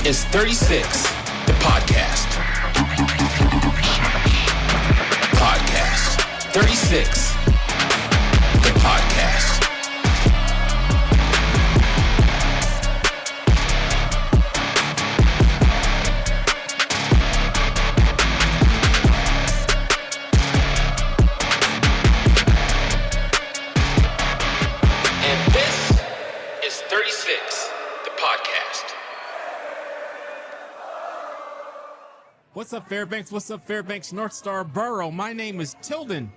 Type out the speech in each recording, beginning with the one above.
is 36, the podcast. Podcast. 36, the podcast. And this is 36, the podcast. What's up, Fairbanks? What's up, Fairbanks North Star Borough? My name is Tilden,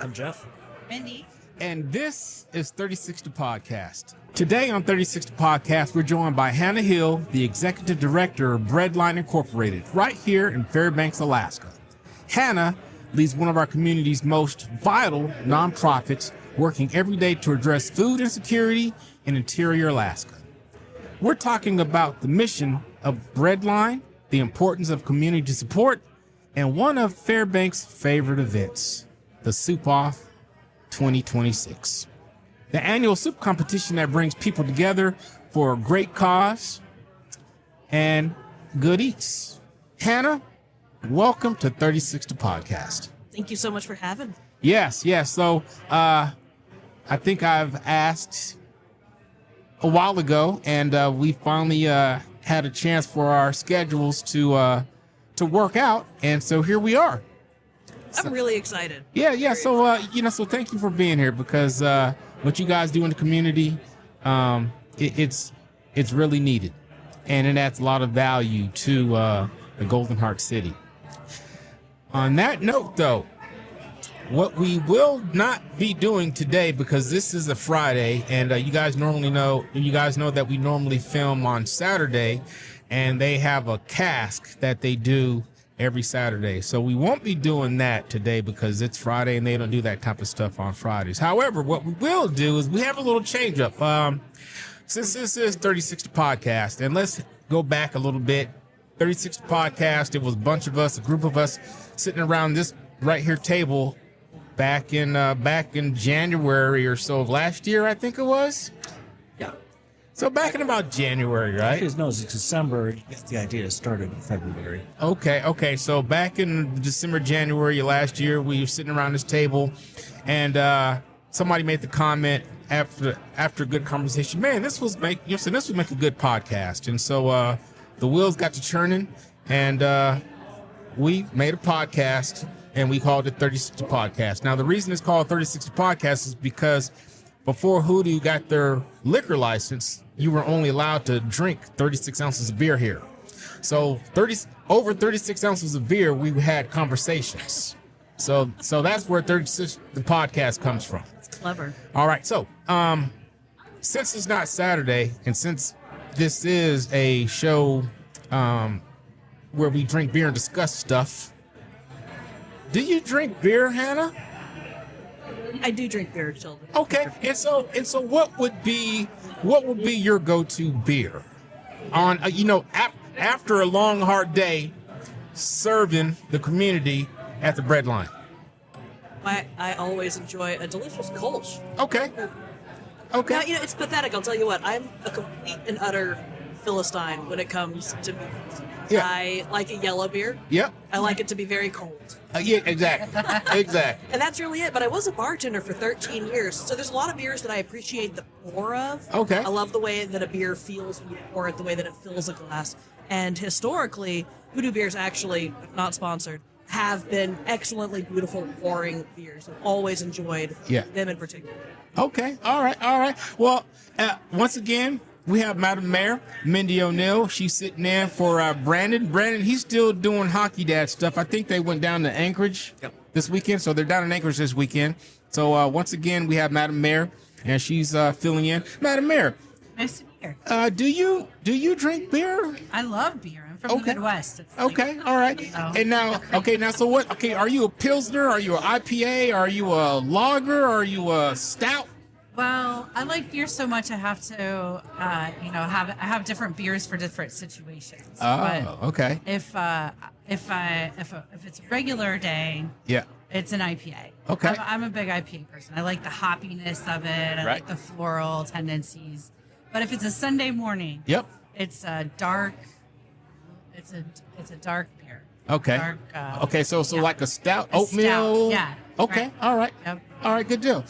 I'm Jeff. Mindy. and this is 36 the Podcast. Today on 36 the Podcast, we're joined by Hannah Hill, the Executive Director of Breadline Incorporated, right here in Fairbanks, Alaska. Hannah leads one of our community's most vital nonprofits, working every day to address food insecurity in interior Alaska. We're talking about the mission of Breadline, the importance of community support, and one of Fairbanks' favorite events, the Soup Off 2026. The annual soup competition that brings people together for a great cause and good eats. Hannah, welcome to 36 the Podcast. Thank you so much for having me. Yes. So I think I've asked a while ago, and we finally had a chance for our schedules to work out, and so here we are. I'm really excited. Yeah. So so thank you for being here, because what you guys do in the community, it's really needed, and it adds a lot of value to the Golden Heart City. On that note, though, what we will not be doing today, because this is a Friday, and you guys know that we normally film on Saturday, and they have a cask that they do every Saturday. So we won't be doing that today because it's Friday and they don't do that type of stuff on Fridays. However, what we will do is we have a little change up. Since this is 36 the Podcast, and let's go back a little bit. 36 the Podcast, it was a group of us sitting around this right here table back in January or so of last year, I think it was. Yeah. So back in about January, right? No, it's December. The idea started in February. Okay. So back in December, January last year, we were sitting around this table, and somebody made the comment after a good conversation, man, this would make a good podcast. And so the wheels got to churning, and we made a podcast, and we called it 36 the Podcast. Now, the reason it's called 36 the Podcast is because before Hoodoo got their liquor license, you were only allowed to drink 36 ounces of beer here. So over 36 ounces of beer, we had conversations. So that's where 36 the Podcast comes from. Clever. All right. So since it's not Saturday, and since this is a show where we drink beer and discuss stuff, do you drink beer, Hannah? I do drink beer, children. Okay, and so what would be your go-to beer on after a long hard day serving the community at the Breadline? I always enjoy a delicious Kolsch. Okay. Now, it's pathetic. I'll tell you what. I'm a complete and utter Philistine when it comes to beer. Yeah. I like a yellow beer. Yep. I like it to be very cold. Yeah, exactly. And that's really it. But I was a bartender for 13 years. So there's a lot of beers that I appreciate the pour of. Okay. I love the way that a beer feels when you pour it, the way that it fills a glass. And historically, Hoodoo beers, actually, not sponsored, have been excellently beautiful pouring beers. I've always enjoyed them in particular. Okay. All right. Well, once again, we have Madam Mayor, Mindy O'Neill. She's sitting in for Brandon. Brandon, he's still doing hockey dad stuff. I think they went down to Anchorage this weekend, so they're down in Anchorage this weekend. So once again, we have Madam Mayor, and she's filling in. Madam Mayor. Nice to be here. Do you drink beer? I love beer. I'm from the Midwest. It's Okay, all right. And now, so what? Okay, are you a Pilsner? Are you an IPA? Are you a lager? Are you a stout? Well, I like beer so much I have to, I have different beers for different situations. Oh, okay. If it's a regular day, it's an IPA. Okay. I'm a big IPA person. I like the hoppiness of it. I like the floral tendencies. But if it's a Sunday morning, It's a dark. It's a dark beer. Okay. Dark, Okay. So yeah. like a stout, A oatmeal. stout, yeah. Okay. Right. All right. Yep. All right. Good deal.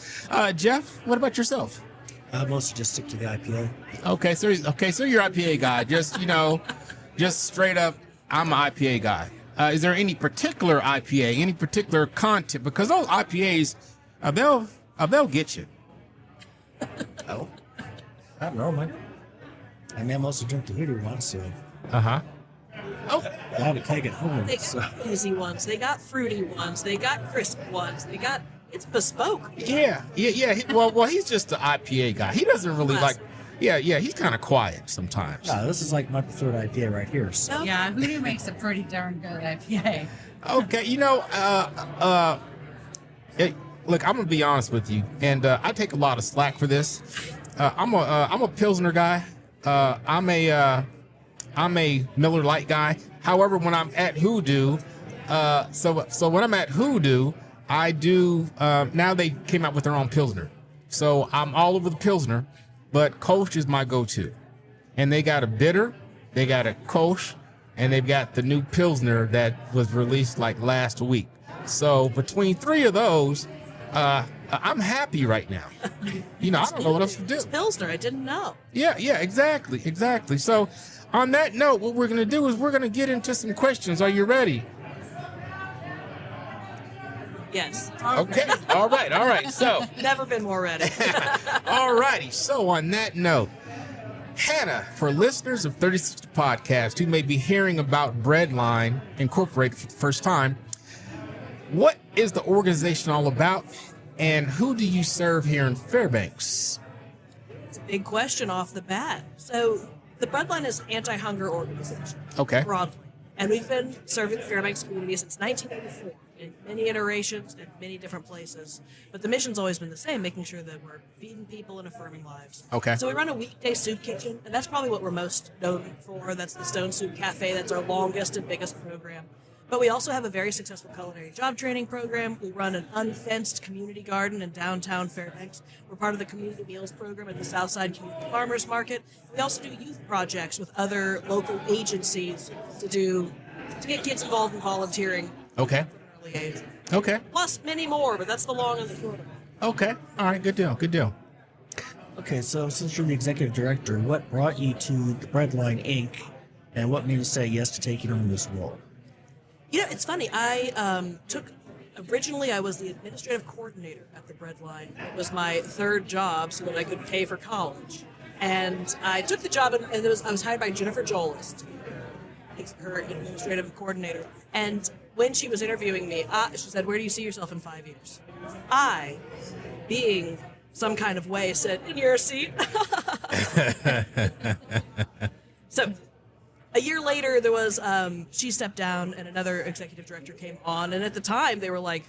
Jeff, what about yourself? I mostly just stick to the IPA. Okay. So you're an IPA guy. Just just straight up, I'm an IPA guy. Is there any particular IPA, any particular content? Because those IPAs, they'll get you. Oh, I don't know, man. I mean, I mostly drink the Hoodoo one, so Uh-huh. Oh, I have a keg at home. They So. got easy ones. They got fruity ones. They got crisp ones. It's bespoke. yeah. Well, he's just an IPA guy. He doesn't really like. Yeah. He's kind of quiet sometimes. No, this is like my preferred IPA right here. So. Yeah, Hoodoo makes a pretty darn good IPA. Okay, look, I'm gonna be honest with you, and I take a lot of slack for this. I'm a Pilsner guy. I'm a Miller Lite guy. However, when I'm at Hoodoo, so when I'm at Hoodoo, I do. Now they came out with their own Pilsner, so I'm all over the Pilsner, but Kolsch is my go-to, and they got a bitter, they got a Kolsch, and they've got the new Pilsner that was released like last week. So between three of those, I'm happy right now. I don't know what else to do. It's Pilsner. I didn't know. Yeah, exactly. So on that note, what we're going to do is we're going to get into some questions. Are you ready? Yes. Okay. All right. So, Never been more ready. all righty. So on that note, Hannah, for listeners of 36 Podcast who may be hearing about Breadline Incorporated for the first time, what is the organization all about, and who do you serve here in Fairbanks? It's a big question off the bat. So the Breadline is an anti-hunger organization. Okay. Broadly. And we've been serving the Fairbanks community since 1984 in many iterations and many different places. But the mission's always been the same, making sure that we're feeding people and affirming lives. Okay. So we run a weekday soup kitchen, and that's probably what we're most known for. That's the Stone Soup Cafe. That's our longest and biggest program. But we also have a very successful culinary job training program. We run an unfenced community garden in downtown Fairbanks. We're part of the community meals program at the Southside Community Farmers Market. We also do youth projects with other local agencies to get kids involved in volunteering Okay. from an early age. Okay. Plus many more, but that's the long and the short of it. Okay. All right. Good deal. Okay, so since you're the executive director, what brought you to the Breadline Inc., and what made you say yes to taking on this role? It's funny. Originally I was the administrative coordinator at the Breadline. It was my third job so that I could pay for college. And I took the job, and I was hired by Jennifer Jolis, her administrative coordinator. And when she was interviewing me, she said, "Where do you see yourself in 5 years?" I, being some kind of way, said, "In your seat." So a year later, there was she stepped down and another executive director came on. And at the time, they were like,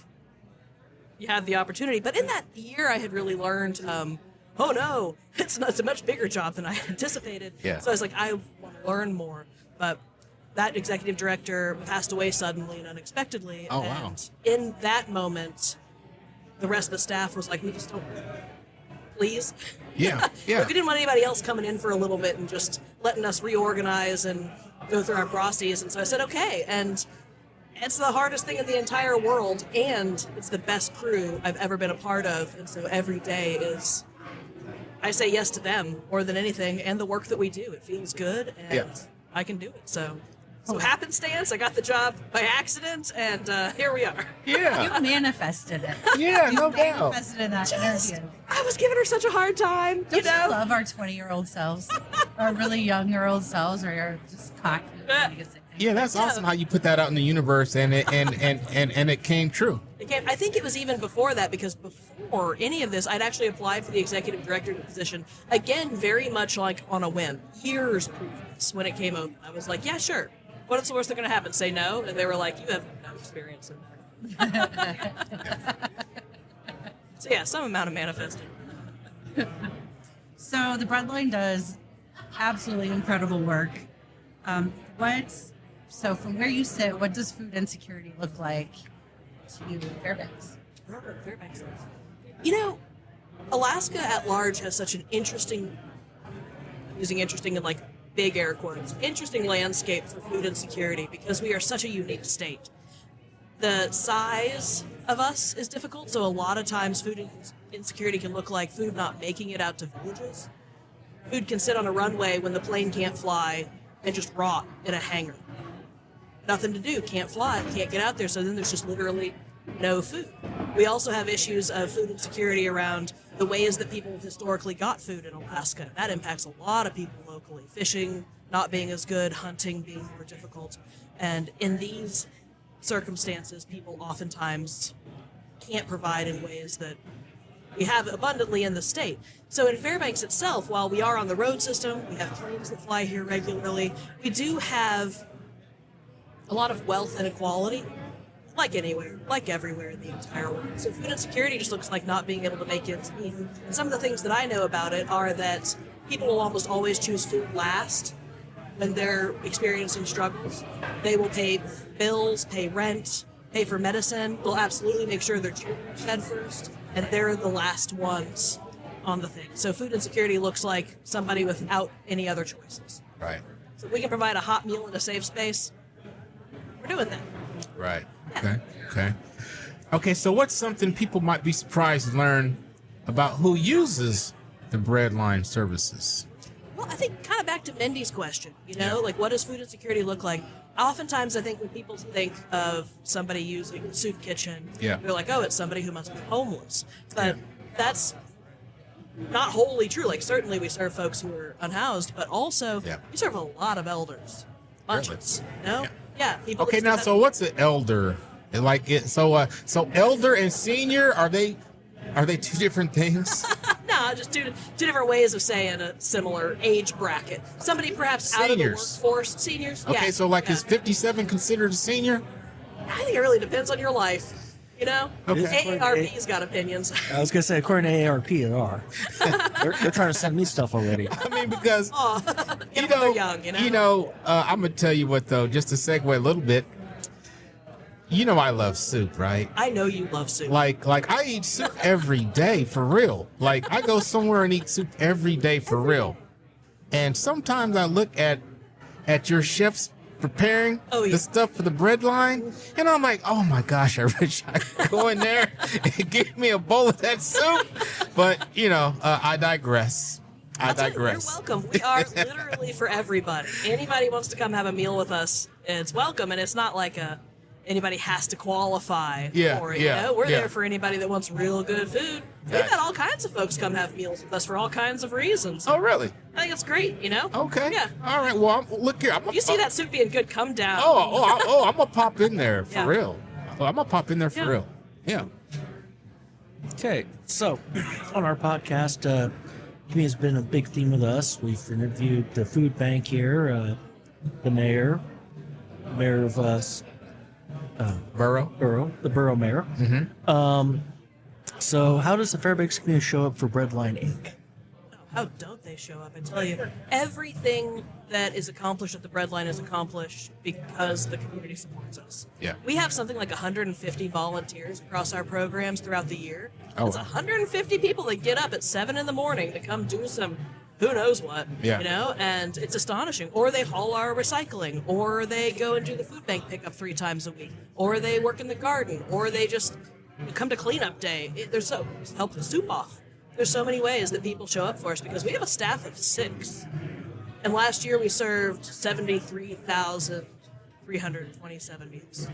"You had the opportunity." But in that year, I had really learned, oh no, it's a much bigger job than I anticipated. Yeah. So I was like, I want to learn more. But that executive director passed away suddenly and unexpectedly. Oh, wow. And in that moment, the rest of the staff was like, "We just don't, please." Yeah. We didn't want anybody else coming in for a little bit and just letting us reorganize and go through our processes. And so I said, okay. And it's the hardest thing in the entire world, and it's the best crew I've ever been a part of. And so every day is, I say yes to them more than anything, and the work that we do. It feels good, and I can do it. So happenstance, I got the job by accident, and here we are. Yeah. You manifested it. Yeah, no You doubt. manifested in that interview. I was giving her such a hard time, Don't you love our 20-year-old selves? Our really young-year-old selves, or you're just cocky? Yeah, that's awesome how you put that out in the universe, and it came true. I think it was even before that, because before any of this, I'd actually applied for the executive director position, again, very much like on a whim. Years previous, when it came open, I was like, yeah, sure. What's the worst that's going to happen? Say no? And they were like, you have no experience in that. So yeah, some amount of manifesting. So the Breadline does absolutely incredible work. So from where you sit, what does food insecurity look like to you in Fairbanks? Fairbanks. Alaska at large has such an interesting, using interesting in like big air quotes, interesting landscape for food insecurity because we are such a unique state. The size of us is difficult, so a lot of times food insecurity can look like food not making it out to villages. Food can sit on a runway when the plane can't fly and just rot in a hangar. Nothing to do, can't fly, can't get out there, so then there's just literally no food. We also have issues of food insecurity around the ways that people historically got food in Alaska. That impacts a lot of people locally. Fishing not being as good, hunting being more difficult. And in these circumstances, people oftentimes can't provide in ways that we have abundantly in the state. So in Fairbanks itself, while we are on the road system, we have planes that fly here regularly, we do have a lot of wealth inequality, like anywhere, like everywhere in the entire world. So food insecurity just looks like not being able to make ends meet. And some of the things that I know about it are that people will almost always choose food last when they're experiencing struggles. They will pay bills, pay rent, pay for medicine. They'll absolutely make sure their children are fed first, and they're the last ones on the thing. So food insecurity looks like somebody without any other choices. Right. So if we can provide a hot meal in a safe space, we're doing that. Right. Okay, so what's something people might be surprised to learn about who uses the Breadline services? Well, I think kind of back to Mindy's question, like what does food insecurity look like? Oftentimes I think when people think of somebody using a soup kitchen, they're like, oh, it's somebody who must be homeless. But that's not wholly true. Like certainly we serve folks who are unhoused, but also we serve a lot of elders. Bunches, people. Okay, now so what's an elder? Like it so elder and senior, are they two different things? No, just two different ways of saying a similar age bracket. Somebody perhaps out of the workforce. Seniors. Okay, so is 57 considered a senior? I think it really depends on your life. Okay. AARP's got opinions. I was gonna say, according to AARP, it are. they're trying to send me stuff already. I mean, because they're young. I'm gonna tell you what though, just to segue a little bit. I love soup, right? I know you love soup. Like I eat soup every day for real. Like I go somewhere and eat soup every day for real. And sometimes I look at your chefs preparing the stuff for the Breadline, and I'm like, oh my gosh, I wish I could go in there and give me a bowl of that soup. But I digress. You're welcome. We are literally for everybody. Anybody wants to come have a meal with us, it's welcome, and it's not like anybody has to qualify for it. We're there for anybody that wants real good food. We've had all kinds of folks come have meals with us for all kinds of reasons. Oh, really? I think it's great, Okay. Yeah. All right. Well, look here. You see that soup being good, come down. I'm going to pop in there for real. I'm going to pop in there for real. Yeah. Okay, so on our podcast, community has been a big theme with us. We've interviewed the food bank here, the mayor of the borough mayor. Mm-hmm. So how does the Fairbanks community show up for Breadline Inc.? How don't they show up? I tell you, everything that is accomplished at the Breadline is accomplished because the community supports us. Yeah. We have something like 150 volunteers across our programs throughout the year. Oh, it's 150 people that get up at 7 a.m. to come do some who knows what, and it's astonishing. Or they haul our recycling, or they go and do the food bank pickup 3 times a week, or they work in the garden, or they just come to cleanup day. Help the soup off. There's so many ways that people show up for us because we have a staff of 6. And last year we served 73,327 meals.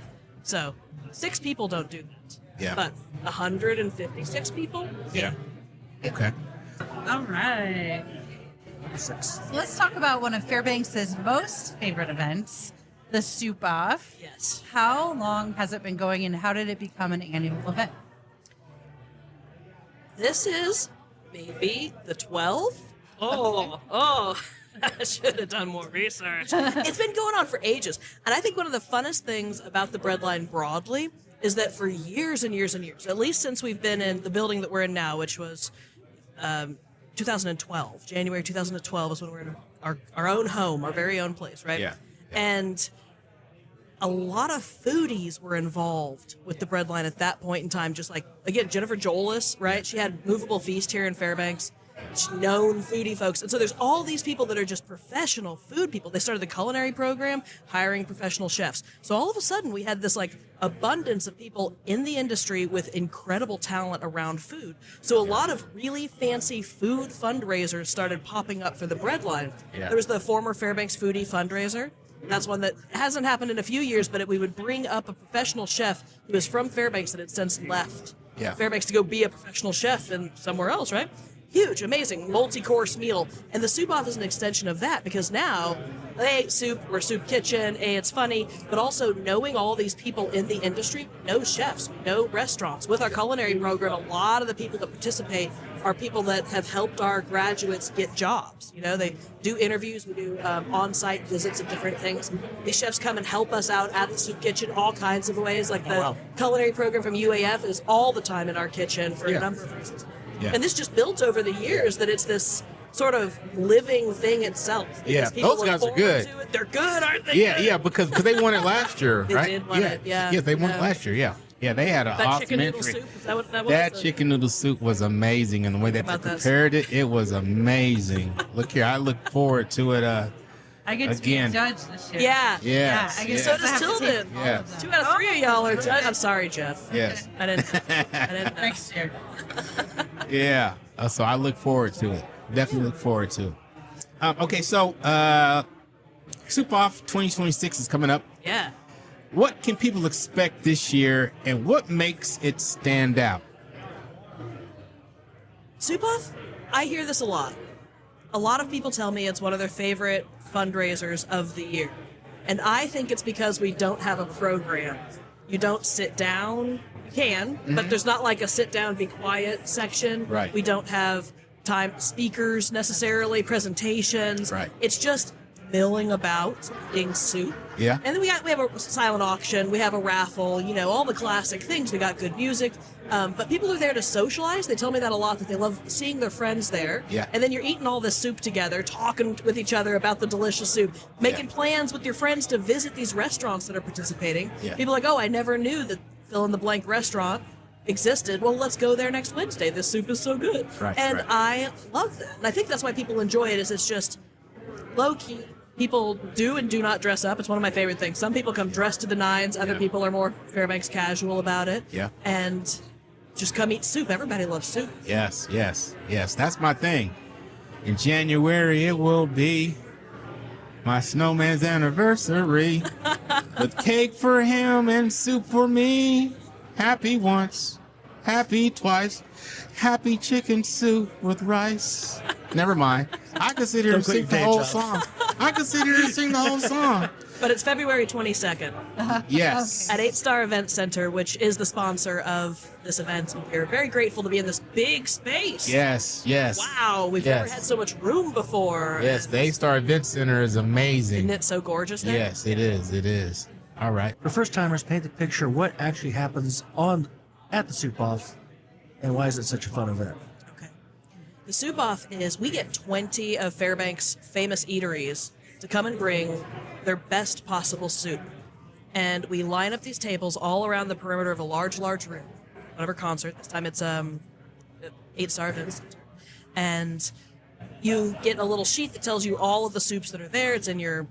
So 6 people don't do that. Yeah. But 156 people? Yeah. Okay. All right. 6. So let's talk about one of Fairbanks' most favorite events, the Soup Off. Yes. How long has it been going, and how did it become an annual event? This is maybe the 12th. Oh, I should have done more research. It's been going on for ages. And I think one of the funnest things about the Breadline broadly is that for years and years and years, at least since we've been in the building that we're in now, which was 2012, January 2012 is when we're in our own home, our very own place, right? Yeah. And a lot of foodies were involved with the Breadline at that point in time. Just like, again, Jennifer Jolis, right? She had Movable Feast here in Fairbanks. known foodie folks. And so there's all these people that are just professional food people. They started the culinary program, hiring professional chefs. So all of a sudden we had this like abundance of people in the industry with incredible talent around food. So a lot of really fancy food fundraisers started popping up for the breadline. Yeah. There was the former Fairbanks foodie fundraiser. That's one that hasn't happened in a few years, but we would bring up a professional chef who was from Fairbanks that had since left Fairbanks to go be a professional chef in somewhere else, right? Huge, amazing, multi-course meal. And the soup-off is an extension of that because now, A, soup, we're soup kitchen, A, it's funny, but also knowing all these people in the industry, know chefs, know restaurants. With our culinary program, a lot of the people that participate are people that have helped our graduates get jobs. You know, they do interviews, we do on-site visits of different things. These chefs come and help us out at the soup kitchen all kinds of ways. Like the culinary program from UAF is all the time in our kitchen for a number of reasons. Yeah. And this just built over the years that it's this sort of living thing itself. Yeah, People those guys look are good. forward to it. They're good, aren't they? Yeah, because they won it last year, They right? did win it, yeah. Yes, they won it last year, yeah. Yeah, they had an That awesome chicken noodle entry. soup, is that what that was? That chicken noodle soup was amazing, and the way that they About that prepared it, it was amazing. Look here, I look forward to it. I get to be Again. a judge this year. Yeah. Yes, I yes. get So to does have to Tilden. taste all Yeah. of them. 2 out of 3 of y'all are judged. I'm sorry, Jeff. Yes. I didn't know. Next year. Yeah. So I look forward to it. Definitely look forward to it. Okay, so Soup Off 2026 is coming up. Yeah. What can people expect this year, and what makes it stand out? Soup Off? I hear this a lot. A lot of people tell me it's one of their favorite fundraisers of the year. And I think it's because we don't have a program. You don't sit down. You can, but there's not like a sit down, be quiet section. Right. We don't have time speakers necessarily, presentations. Right. It's just milling about, eating soup. Yeah. And then we have a silent auction, we have a raffle, you know, all the classic things. We got good music. But people are there to socialize. They tell me that a lot, that they love seeing their friends there. Yeah. And then you're eating all this soup together, talking with each other about the delicious soup, making Yeah. plans with your friends to visit these restaurants that are participating. Yeah. People are like, oh, I never knew that fill in the blank restaurant existed. Well, let's go there next Wednesday. This soup is so good. Right, and right. I love that. And I think that's why people enjoy it, is it's just low key. People do and do not dress up. It's one of my favorite things. Some people come dressed to the nines. Other Yeah. people are more Fairbanks casual about it. Yeah. And just come eat soup. Everybody loves soup. Yes. That's my thing. In January, it will be my snowman's anniversary with cake for him and soup for me. Happy once, happy twice, happy chicken soup with rice. Never mind. I could sit here and Don't quit sing your the day whole job. song. I could sit here and sing the whole song. But it's February 22nd Yes. at 8 Star Event Center, which is the sponsor of this event. And we're very grateful to be in this big space. Yes. Wow, we've Yes. never had so much room before. Yes, the A-Star Event Center is amazing. Isn't it so gorgeous there? Yes, it is. All right. For first timers, paint the picture what actually happens at the Soup Off, and why is it such a fun event? Okay. The Soup Off is, we get 20 of Fairbanks' famous eateries to come and bring their best possible soup. And we line up these tables all around the perimeter of a large room. Whatever concert. This time it's 8 Star Event Center. And you get a little sheet that tells you all of the soups that are there. It's in your,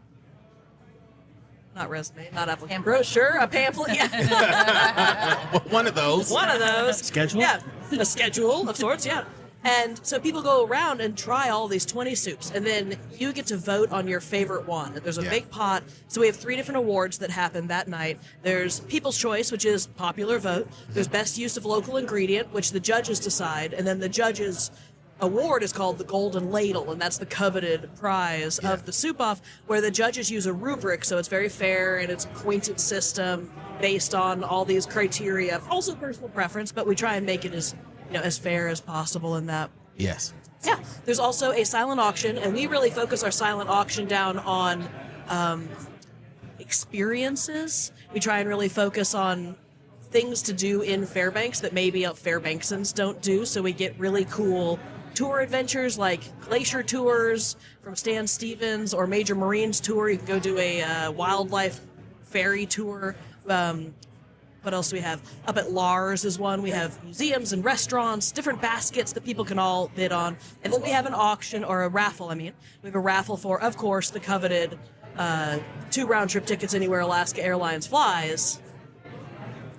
not resume, not application, brochure, a pamphlet. Yeah. One of those. One of those. Schedule? Yeah, a schedule of sorts, yeah. And so people go around and try all these 20 soups, and then you get to vote on your favorite one. There's a Yeah. big pot, so we have 3 different awards that happen that night. There's People's Choice, which is popular vote. There's Best Use of Local Ingredient, which the judges decide, and then the judges' award is called the Golden Ladle, and that's the coveted prize of the Soup Off, where the judges use a rubric, so it's very fair, and it's a pointed system based on all these criteria, also personal preference, but we try and make it as fair as possible in that. Yes. Yeah, there's also a silent auction, and we really focus our silent auction down on experiences. We try and really focus on things to do in Fairbanks that maybe Fairbanksans don't do, so we get really cool tour adventures like glacier tours from Stan Stevens or Major Marines tour. You can go do a wildlife ferry tour. What else do we have? Up at Lars is one. We have museums and restaurants, different baskets that people can all bid on. And then we have an auction, or a raffle, I mean. We have a raffle for, of course, the coveted 2 round-trip tickets anywhere Alaska Airlines flies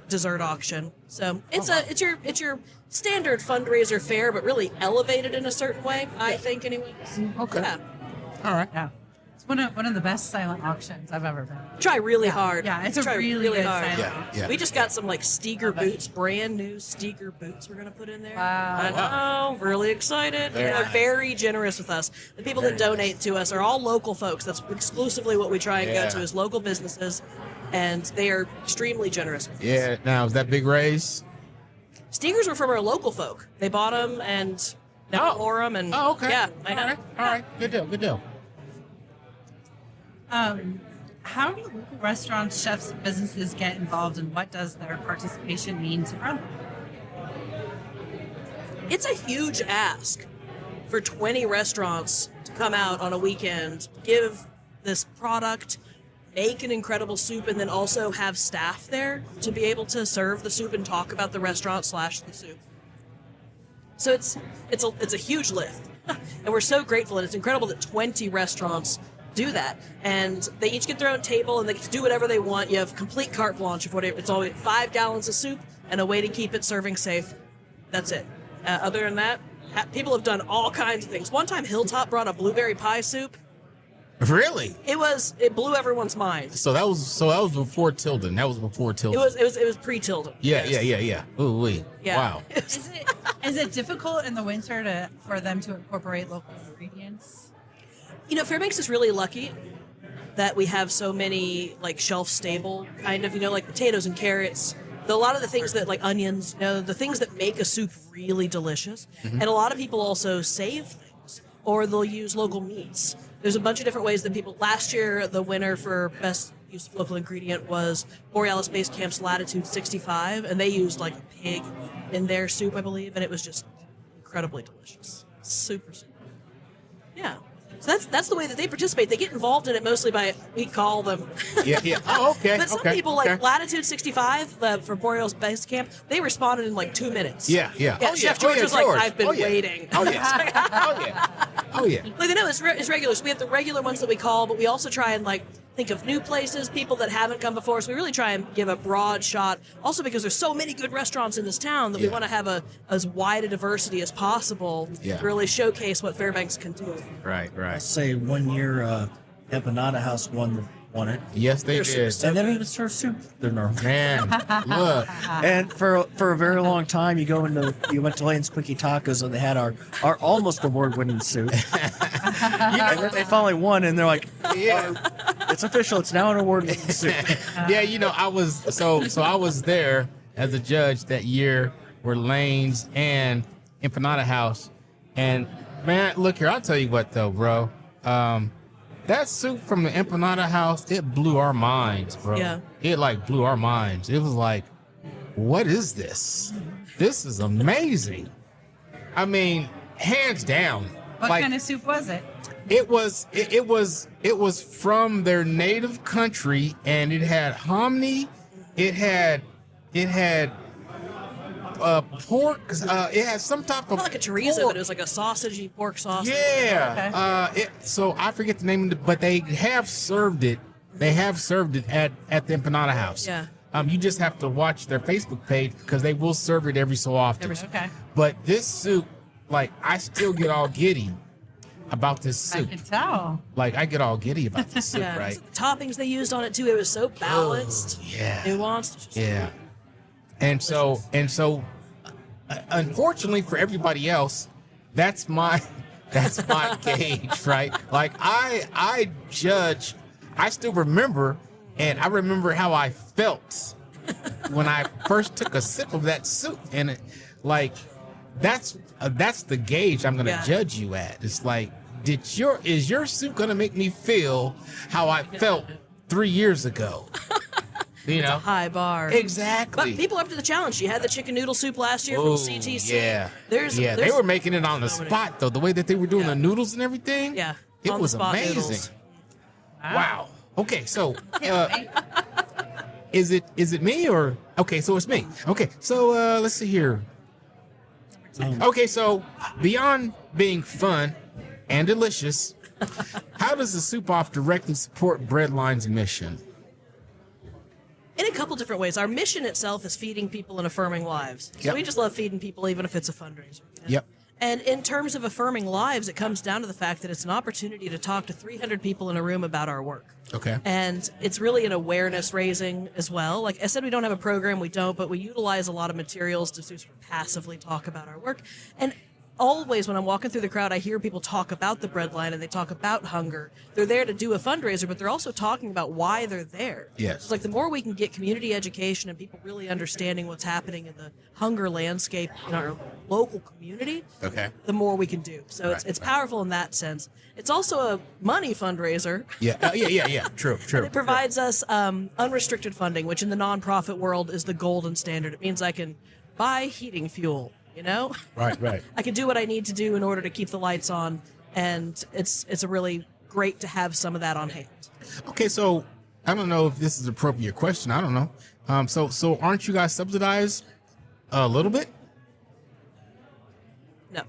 dessert auction. So it's your standard fundraiser fare, but really elevated in a certain way, I think, anyways. Okay. Yeah. All right. Yeah. It's one of the best silent auctions I've ever been. Try really hard. Yeah, it's a Try really good silent Yeah, auction. yeah. We just got some like Steger boots, brand new Steger boots we're going to put in there. Wow. I know, really excited. Very They're nice. very generous with us. The people that donate to us are all local folks. That's exclusively what we try and Yeah. go to is local businesses, and they are extremely generous with us. Yeah. Now, is that big raise? Stegers were from our local folk. They bought them and never wore them. And Oh, okay. Yeah, I know. All right. All right. Good deal. Good deal. How do local restaurants, chefs, and businesses get involved, and what does their participation mean to run? It's a huge ask for 20 restaurants to come out on a weekend, give this product, make an incredible soup, and then also have staff there to be able to serve the soup and talk about the restaurant / the soup. So it's a huge lift, and we're so grateful, and it's incredible that 20 restaurants do that, and they each get their own table and they can do whatever they want. You have complete carte blanche of whatever. It's always 5 gallons of soup and a way to keep it serving safe. That's it. Other than that, people have done all kinds of things. One time, Hilltop brought a blueberry pie soup. Really? It blew everyone's mind. So that was before Tilden. That was before Tilden. It was pre-Tilden. Yeah. Yes. Yeah. Ooh wee. Yeah. Wow. Is it difficult in the winter for them to incorporate local ingredients? You know, Fairbanks is really lucky that we have so many like shelf stable kind of, like potatoes and carrots. A lot of the things that, like onions, the things that make a soup really delicious. Mm-hmm. And a lot of people also save things, or they'll use local meats. There's a bunch of different ways that people. Last year, the winner for best use of local ingredient was Borealis Base Camp's Latitude 65, and they used like a pig in their soup, I believe, and it was just incredibly delicious. Super. Yeah. So that's the way that they participate. They get involved in it mostly by, we call them. Yeah. Oh, okay. But some people, like Latitude 65 for Borealis Base Camp, they responded in like 2 minutes. Yeah. Chef George was like, I've been waiting. Oh yeah. Oh yeah. Like, no, it's regular. So we have the regular ones that we call, but we also try and like think of new places, people that haven't come before. So we really try and give a broad shot. Also because there's so many good restaurants in this town that we want to have as wide a diversity as possible to really showcase what Fairbanks can do. Right. I'll say 1 year, Empanada House won it. Yes, they did. And they don't even serve soup. They're normal. Man, look. And for a very long time, you went to Lane's Quickie Tacos, and they had our almost award-winning soup. And then they finally won, and they're like, Yeah. it's official. It's now an award-winning soup. Yeah, I was there as a judge that year for Lane's and Empanada House. And man, look here, I'll tell you what though, bro. That soup from the Empanada House, it blew our minds, bro. Yeah. It like blew our minds. It was like, what is this? This is amazing. I mean, hands down. What kind of soup was it? It was from their native country, and it had hominy. It had pork. It had some type of Not like a chorizo, pork. but it was like a sausagey pork sausage. Yeah. So I forget the name of it, but they have served it. They have served it at the Empanada House. Yeah. You just have to watch their Facebook page because they will serve it every so often. Okay. But this soup, like, I still get all giddy about this I soup. can tell. Like, I get all giddy about this soup, Yeah. right? The toppings they used on it too, it was so balanced. Yeah. Nuanced. Yeah. And so, unfortunately for everybody else, that's my gauge, right? Like I judge. I still remember, and I remember how I felt when I first took a sip of that soup, and it, like that's the gauge I'm gonna judge you at. It's like, is your soup gonna make me feel how I felt 3 years ago? You know, High bar. exactly. But people are up to the challenge. You had the chicken noodle soup last year Ooh, from CTC. Yeah. There's they were making it on the so many. spot though. The way that they were doing the noodles and everything. Yeah, It on the was spot amazing. noodles. Wow. Okay, so Is it me or okay? So it's me. Okay, so let's see here. Okay, so beyond being fun and delicious, how does the Soup Off directly support Breadline's mission? In a couple different ways. Our mission itself is feeding people and affirming lives. So Yep. we just love feeding people, even if it's a fundraiser. Yep. And in terms of affirming lives, it comes down to the fact that it's an opportunity to talk to 300 people in a room about our work. Okay. And it's really an awareness raising as well. Like I said, we don't have a program, we don't, but we utilize a lot of materials to sort of passively talk about our work. And always when I'm walking through the crowd, I hear people talk about the Breadline and they talk about hunger. They're there to do a fundraiser, but they're also talking about why they're there. Yes. It's like the more we can get community education and people really understanding what's happening in the hunger landscape in our local community, Okay. the more we can do. So Right, it's right. powerful in that sense. It's also a money fundraiser. Yeah. Yeah. True. It provides us unrestricted funding, which in the nonprofit world is the golden standard. It means I can buy heating fuel, you know? Right. I can do what I need to do in order to keep the lights on, and it's a really great to have some of that on hand. Okay, so I don't know if this is an appropriate question. I don't know. So aren't you guys subsidized a little bit? No.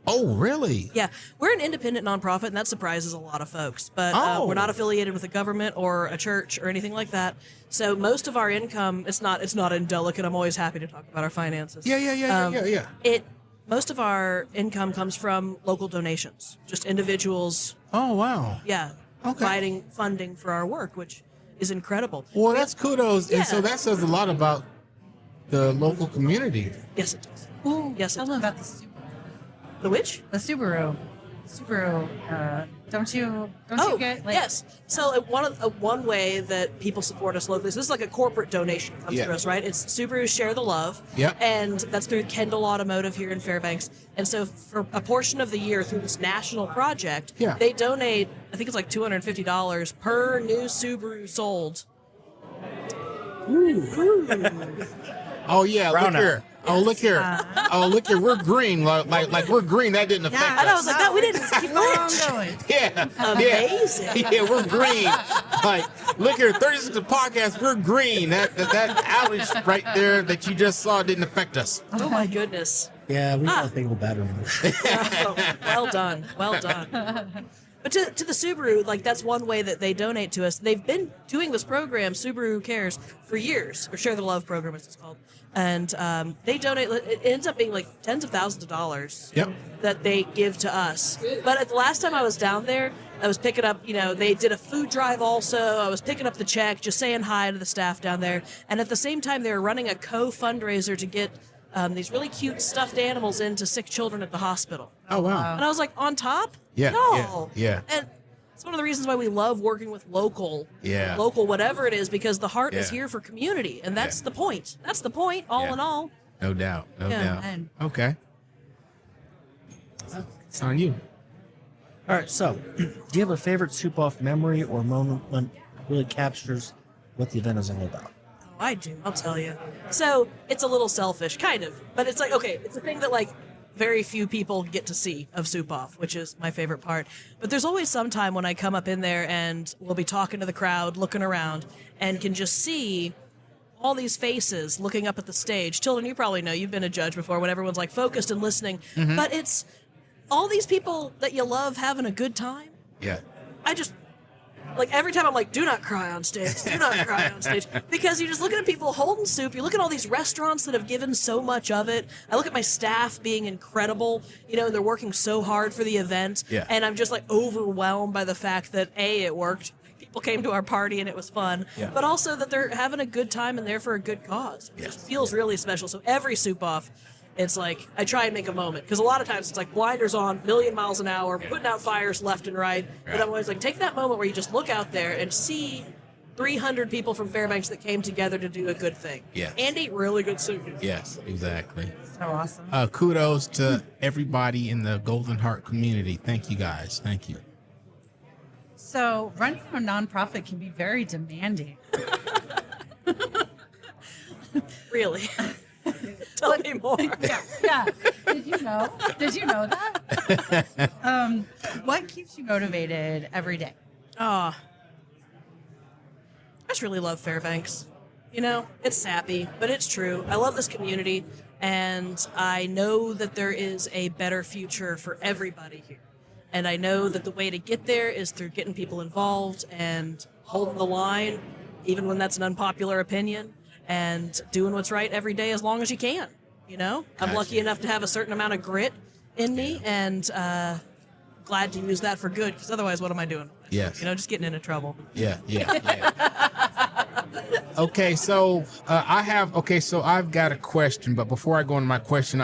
Oh, really? Yeah, we're an independent nonprofit, and that surprises a lot of folks. But Oh. we're not affiliated with a government or a church or anything like that. So most of our income, it's not indelicate. I'm always happy to talk about our finances. Yeah. Most of our income comes from local donations, just individuals. Oh, wow. Yeah, Okay. providing funding for our work, which is incredible. Well, that's kudos, and so Yeah. that says a lot about the local community. Yes, it does. Ooh, Yes, it tell does. them about the Subaru. The which? The Subaru. Don't you get like yes. So one way that people support us locally, so this is like a corporate donation comes Yeah. through us, right? It's Subaru Share the Love. Yep. And that's through Kendall Automotive here in Fairbanks. And so for a portion of the year through this national project, Yeah. they donate, I think it's like $250 per new Subaru sold. Oh yeah, Brown look here. Oh look here. Oh look here. We're green. Like we're green. That didn't affect And I us. was like, that we didn't keep going. Yeah. Amazing. Yeah, we're green. Like, look here, 36 the podcast, we're green. That outage right there that you just saw didn't affect us. Oh my goodness. Yeah, we got a thing better in this. Oh, well done. But to the Subaru, like that's one way that they donate to us. They've been doing this program, Subaru Cares, for years, or Share the Love program, as it's called. And they donate. It ends up being like tens of thousands of dollars Yep. that they give to us. But at the last time I was down there, I was picking up. They did a food drive also. I was picking up the check, just saying hi to the staff down there. And at the same time, they were running a co-fundraiser to get these really cute stuffed animals into sick children at the hospital. Oh wow. And I was like, on top? Yeah, No. yeah. And it's one of the reasons why we love working with local whatever it is, because the heart is Yeah. here for community. And that's Yeah. the point. That's the point, all Yeah. in all. No doubt. No Yeah. doubt. And- Okay. It's on you. All right, so do you have a favorite Soup Off memory or moment when really captures what the event is all about? Oh, I do. I'll tell you. So it's a little selfish, kind of. But it's like, okay, it's a thing that like very few people get to see of Soup Off, which is my favorite part. But there's always some time when I come up in there and we'll be talking to the crowd, looking around, and can just see all these faces looking up at the stage. Tilden, you probably know, you've been a judge before when everyone's like focused and listening. But it's all these people that you love having a good time. Yeah. I just, like, every time I'm like, do not cry on stage, do not cry on stage. Because you're just looking at people holding soup. You look at all these restaurants that have given so much of it. I look at my staff being incredible, and they're working so hard for the event. Yeah. And I'm just, like, overwhelmed by the fact that, A, it worked. People came to our party and it was fun. Yeah. But also that they're having a good time and there for a good cause. It Yes. just feels really special. So every Soup Off, it's like, I try and make a moment. Because a lot of times it's like blinders on, million miles an hour, putting out fires left and right. But I'm always like, take that moment where you just look out there and see 300 people from Fairbanks that came together to do a good thing. Yes. And eat really good soup. Yes, exactly. So awesome. Kudos to everybody in the Golden Heart community. Thank you guys. Thank you. So running a nonprofit can be very demanding. Really. Tell me more. Yeah. Did you know? Did you know that? What keeps you motivated every day? I just really love Fairbanks. You know, it's sappy, but it's true. I love this community, and I know that there is a better future for everybody here. And I know that the way to get there is through getting people involved and holding the line, even when that's an unpopular opinion, and doing what's right every day as long as you can. You know, I'm lucky enough to have a certain amount of grit in me, and glad to use that for good, because otherwise, what am I doing? Yes. You know, just getting into trouble. Yeah. Okay, so I've got a question, but before I go into my question,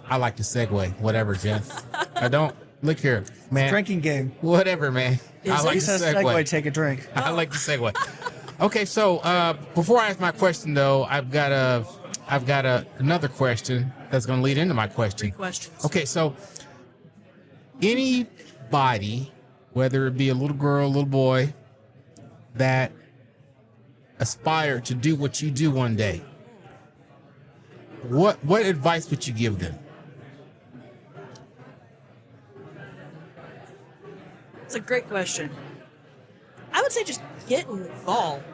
I like to segue, whatever, Jeff. I don't look here, man. Drinking game. Whatever, man. I like He to says segue. segue, take a drink. I like to segue. Okay, so before I ask my question, though, I've got another question that's going to lead into my question. 3 questions. Okay, so anybody, whether it be a little girl, a little boy, that aspire to do what you do one day, what advice would you give them? That's a great question. I would say just get involved.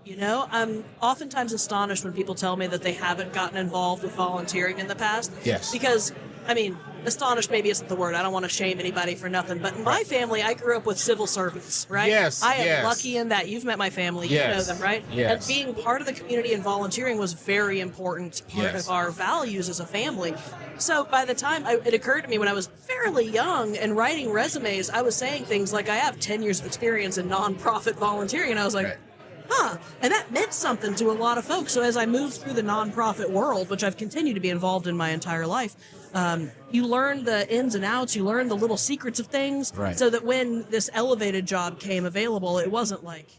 You know, I'm oftentimes astonished when people tell me that they haven't gotten involved with volunteering in the past. Yes. Because, I mean, astonished maybe isn't the word. I don't want to shame anybody for nothing. But in my family, I grew up with civil servants, right? Yes, I am yes. lucky in that. You've met my family. Yes, You know them, right? yes. And being part of the community and volunteering was very important part Yes. of our values as a family. So by the time it occurred to me when I was fairly young and writing resumes, I was saying things like, I have 10 years of experience in nonprofit volunteering. And I was like, Right. and that meant something to a lot of folks. So as I moved through the nonprofit world, which I've continued to be involved in my entire life, you learn the ins and outs, you learn the little secrets of things, Right. so that when this elevated job came available, it wasn't like,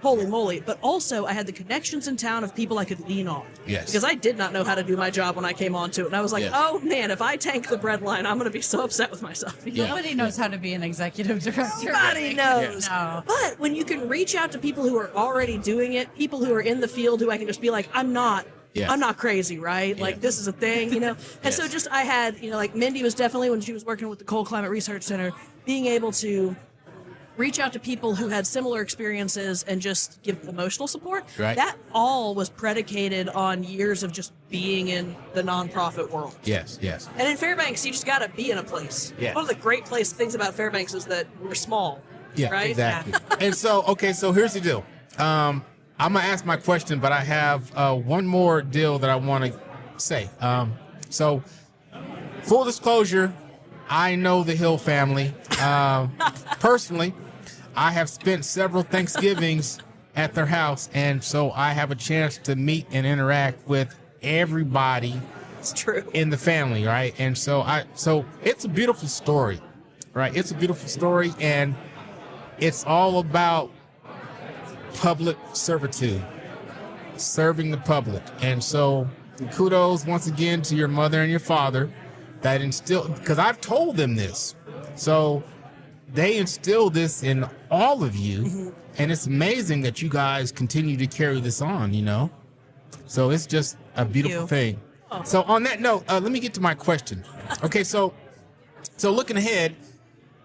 holy moly. But also, I had the connections in town of people I could lean on. Yes. Because I did not know how to do my job when I came onto it. And I was like, Yes. oh man, if I tank the bread line, I'm going to be so upset with myself. You know? Nobody knows how to be an executive director. Nobody knows. No. But when you can reach out to people who are already doing it, people who are in the field who I can just be like, I'm not crazy, right? Like, this is a thing, you know? And so just I had, you know, like Mindy was definitely, when she was working with the Cold Climate Research Center, being able to reach out to people who had similar experiences and just give emotional support. Right. That all was predicated on years of just being in the nonprofit world. Yes. And in Fairbanks, you just got to be in a place. Yeah. One of the great things about Fairbanks is that we're small. Yeah, right? exactly. And so here's the deal. I'm gonna ask my question, but I have one more deal that I want to say. So, full disclosure, I know the Hill family personally. I have spent several Thanksgivings at their house, and so I have a chance to meet and interact with everybody It's true. in the family, right? And so it's a beautiful story, right? It's a beautiful story, and it's all about public servitude, serving the public. And so kudos once again to your mother and your father that instilled, because I've told them this. So they instilled this in all of you, and it's amazing that you guys continue to carry this on, you know? So it's just a beautiful you. thing. So on that note, let me get to my question. Okay, so looking ahead,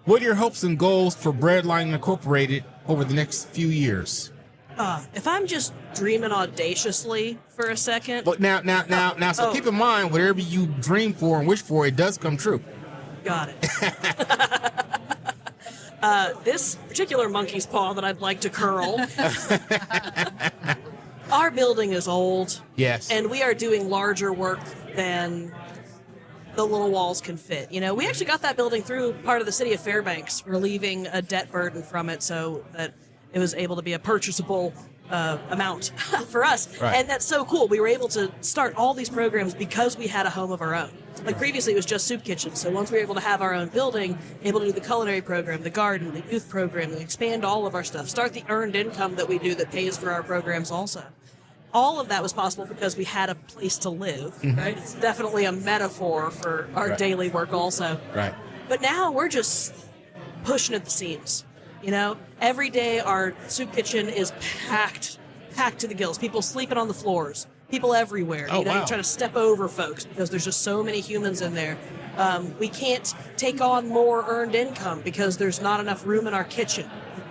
what are your hopes and goals for Breadline Incorporated over the next few years? If I'm just dreaming audaciously for a second, But now, so keep in mind, whatever you dream for and wish for, it does come true. got it. This particular monkey's paw that I'd like to curl. Our building is old. Yes. And we are doing larger work than the little walls can fit. You know, we actually got that building through part of the city of Fairbanks, relieving a debt burden from it so that it was able to be a purchasable amount for us. Right. And that's so cool. We were able to start all these programs because we had a home of our own. Like previously it was just soup kitchens. So once we were able to have our own building, able to do the culinary program, the garden, the youth program, and expand all of our stuff, start the earned income that we do that pays for our programs also. All of that was possible because we had a place to live, right? It's definitely a metaphor for our Right. daily work also. Right. But now we're just pushing at the seams. You know, every day our soup kitchen is packed to the gills. People sleeping on the floors. People everywhere. Oh, you know, wow. you try to step over folks because there's just so many humans in there. We can't take on more earned income because there's not enough room in our kitchen.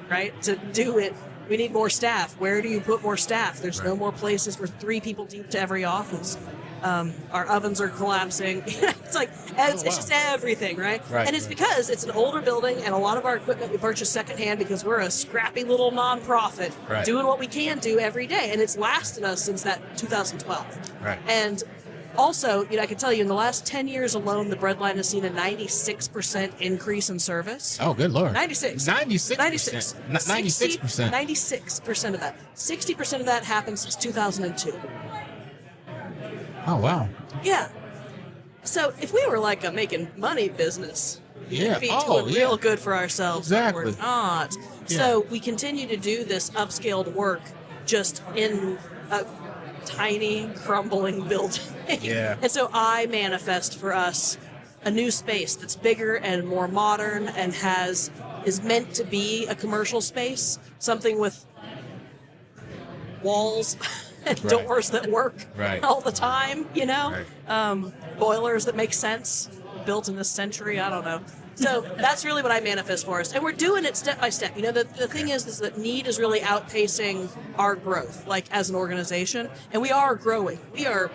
right? To do it, we need more staff. Where do you put more staff? There's no more places. We're 3 people deep to every office. Our ovens are collapsing. It's like, it's just everything, right? And it's because it's an older building, and a lot of our equipment we purchase secondhand because we're a scrappy little nonprofit doing what we can do every day. And it's lasted us since that 2012. And also, I can tell you, in the last 10 years alone, the breadline has seen a 96% increase in service. Oh, good Lord. 96. 96%. 96. 96%. 96% of that. 60% of that happened since 2002. Oh, wow. Yeah. So if we were like a making money business, we'd be doing real good for ourselves. Exactly. But we're not. So we continue to do this upscaled work just in a tiny, crumbling building. And so I manifest for us a new space that's bigger and more modern and is meant to be a commercial space, something with walls and doors that work all the time, boilers that make sense, built in this century, I don't know. So that's really what I manifest for us. And we're doing it step by step. The thing is that need is really outpacing our growth, like as an organization. And we are growing. We are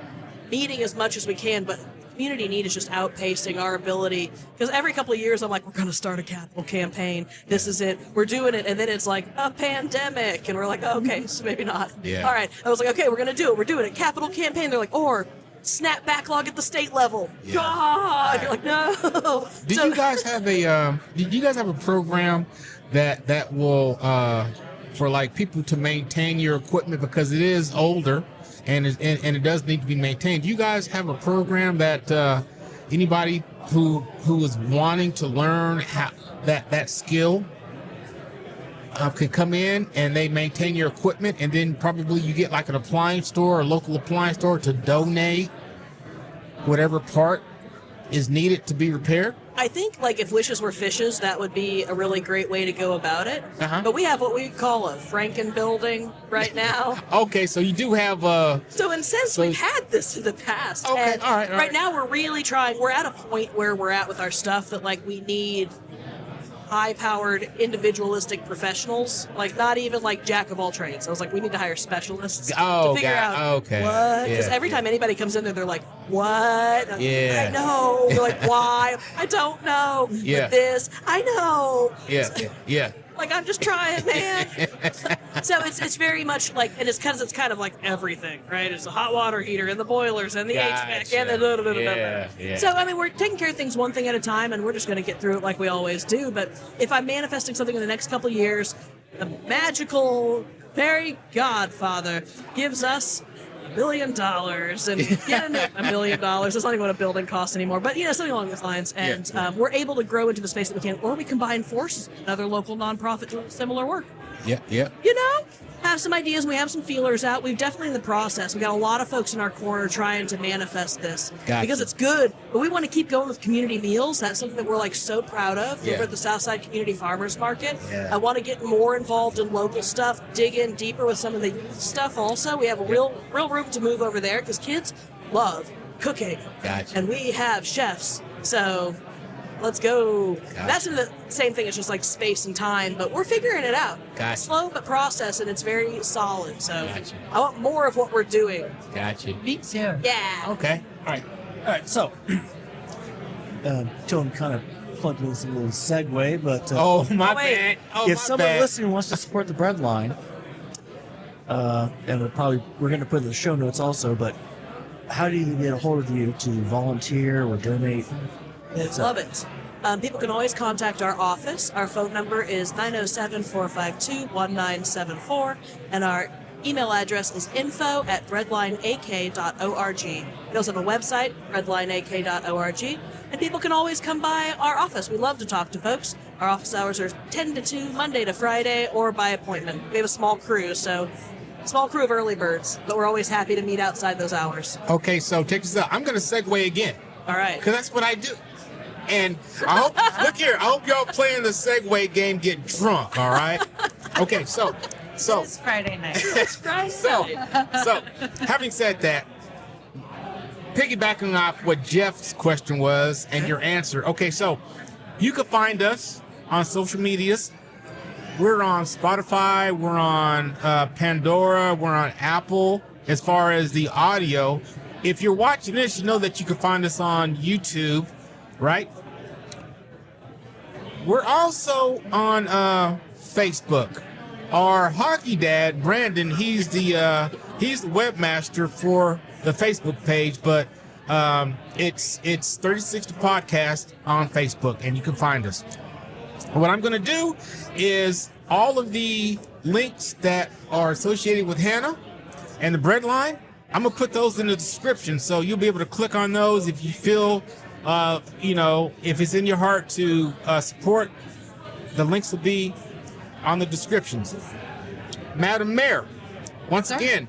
needing as much as we can, but community need is just outpacing our ability. Because every couple of years, I'm like, we're going to start a capital campaign. This is it. We're doing it. And then it's like a pandemic. And we're like, okay, so maybe not. All right. I was like, okay, we're going to do it. We're doing it. Capital campaign. They're like, or snap backlog at the state level. God, you're like, no. Did you guys have a program that will for like people to maintain your equipment because it is older and it does need to be maintained? Do you guys have a program that anybody who is wanting to learn how that skill can come in and they maintain your equipment, and then probably you get like an appliance store or local appliance store to donate whatever part is needed to be repaired? I think like if wishes were fishes, that would be a really great way to go about it. But we have what we call a Franken building right now. Okay, so you do have So in a sense, we've had this in the past. Okay, and all right. Right now we're really trying. We're at a point where we're at with our stuff that like we need high-powered, individualistic professionals, like not even like jack of all trades. I was like, we need to hire specialists to figure out what. Because every time anybody comes in there, they're like, "What? I know." They're like, "Why? I don't know." But this, I know. Like, I'm just trying, man. So it's very much like, and it's because it's kind of like everything, right? It's the hot water heater and the boilers and the HVAC and the So, I mean, we're taking care of things one thing at a time, and we're just going to get through it like we always do. But if I'm manifesting something in the next couple of years, the magical fairy godfather gives us $1 billion and getting $1 million. That's not even what a building costs anymore, but something along those lines. And we're able to grow into the space that we can, or we combine forces with another local nonprofit doing similar work. Have some ideas. We have some feelers out. We've definitely in the process. We got a lot of folks in our corner trying to manifest this because it's good. But we want to keep going with community meals. That's something that we're like so proud of over at the Southside Community Farmers Market. I want to get more involved in local stuff, dig in deeper with some of the youth stuff. Also, we have a real room to move over there because kids love cooking, and we have chefs. So let's go. That's the same thing. It's just like space and time, but we're figuring it out. Slow but process, and it's very solid. So I want more of what we're doing. Me too. Yeah. Okay. All right. So, John kind of plugged in this little segue, but my bad. If somebody listening wants to support the breadline, and we're going to put in the show notes also, but how do you get a hold of you to volunteer or donate? Love it. People can always contact our office. Our phone number is 907-452-1974, and our email address is info@redlineak.org. We also have a website, redlineak.org, and people can always come by our office. We love to talk to folks. Our office hours are 10 to 2, Monday to Friday, or by appointment. We have a small crew of early birds, but we're always happy to meet outside those hours. Okay, so check this out. I'm going to segue again. All right. Because that's what I do. And I hope, look here, I hope y'all playing the Segway game get drunk, all right? Okay, so. It's Friday night. It's Friday night. So, having said that, piggybacking off what Jeff's question was and your answer. Okay, so you can find us on social medias We're on Spotify. We're on Pandora. We're on Apple. As far as the audio, if you're watching this, you know that you can find us on YouTube, right? We're also on Facebook. Our hockey dad, Brandon, he's the webmaster for the Facebook page, but it's 36 the podcast on Facebook, and you can find us. What I'm going to do is all of the links that are associated with Hannah and the bread line, I'm going to put those in the description, so you'll be able to click on those if you feel, if it's in your heart to support. The links will be on the descriptions. Madam Mayor, once again,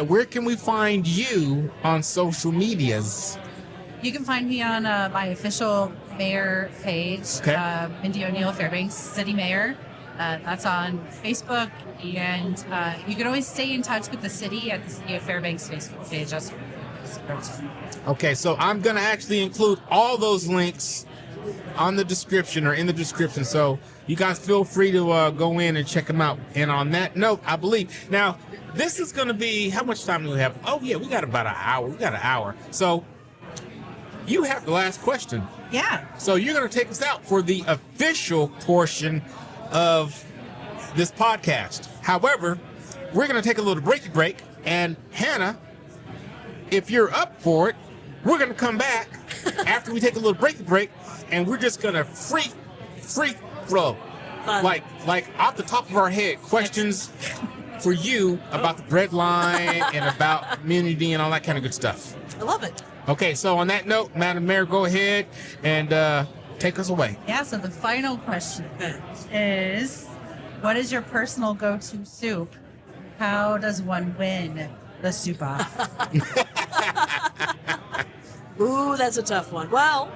where can we find you on social medias? You can find me on my official mayor page, Okay. Mindy O'Neill, Fairbanks City Mayor. That's on Facebook, and you can always stay in touch with the city at the City of Fairbanks Facebook page. Okay, so I'm going to actually include all those links on the description or in the description, so you guys feel free to go in and check them out. And on that note, I believe, now, this is going to be, how much time do we have? Oh, yeah, we got about an hour. We got an hour. So you have the last question. Yeah. So you're going to take us out for the official portion of this podcast. However, we're going to take a little break, and Hannah, if you're up for it, we're going to come back after we take a little break, and we're just going to free flow, like off the top of our head, questions for you about the bread line and about community and all that kind of good stuff. I love it. Okay, so on that note, Madam Mayor, go ahead and take us away. Yeah, so the final question is, what is your personal go-to soup? How does one win the soup off? Ooh, that's a tough one. Well,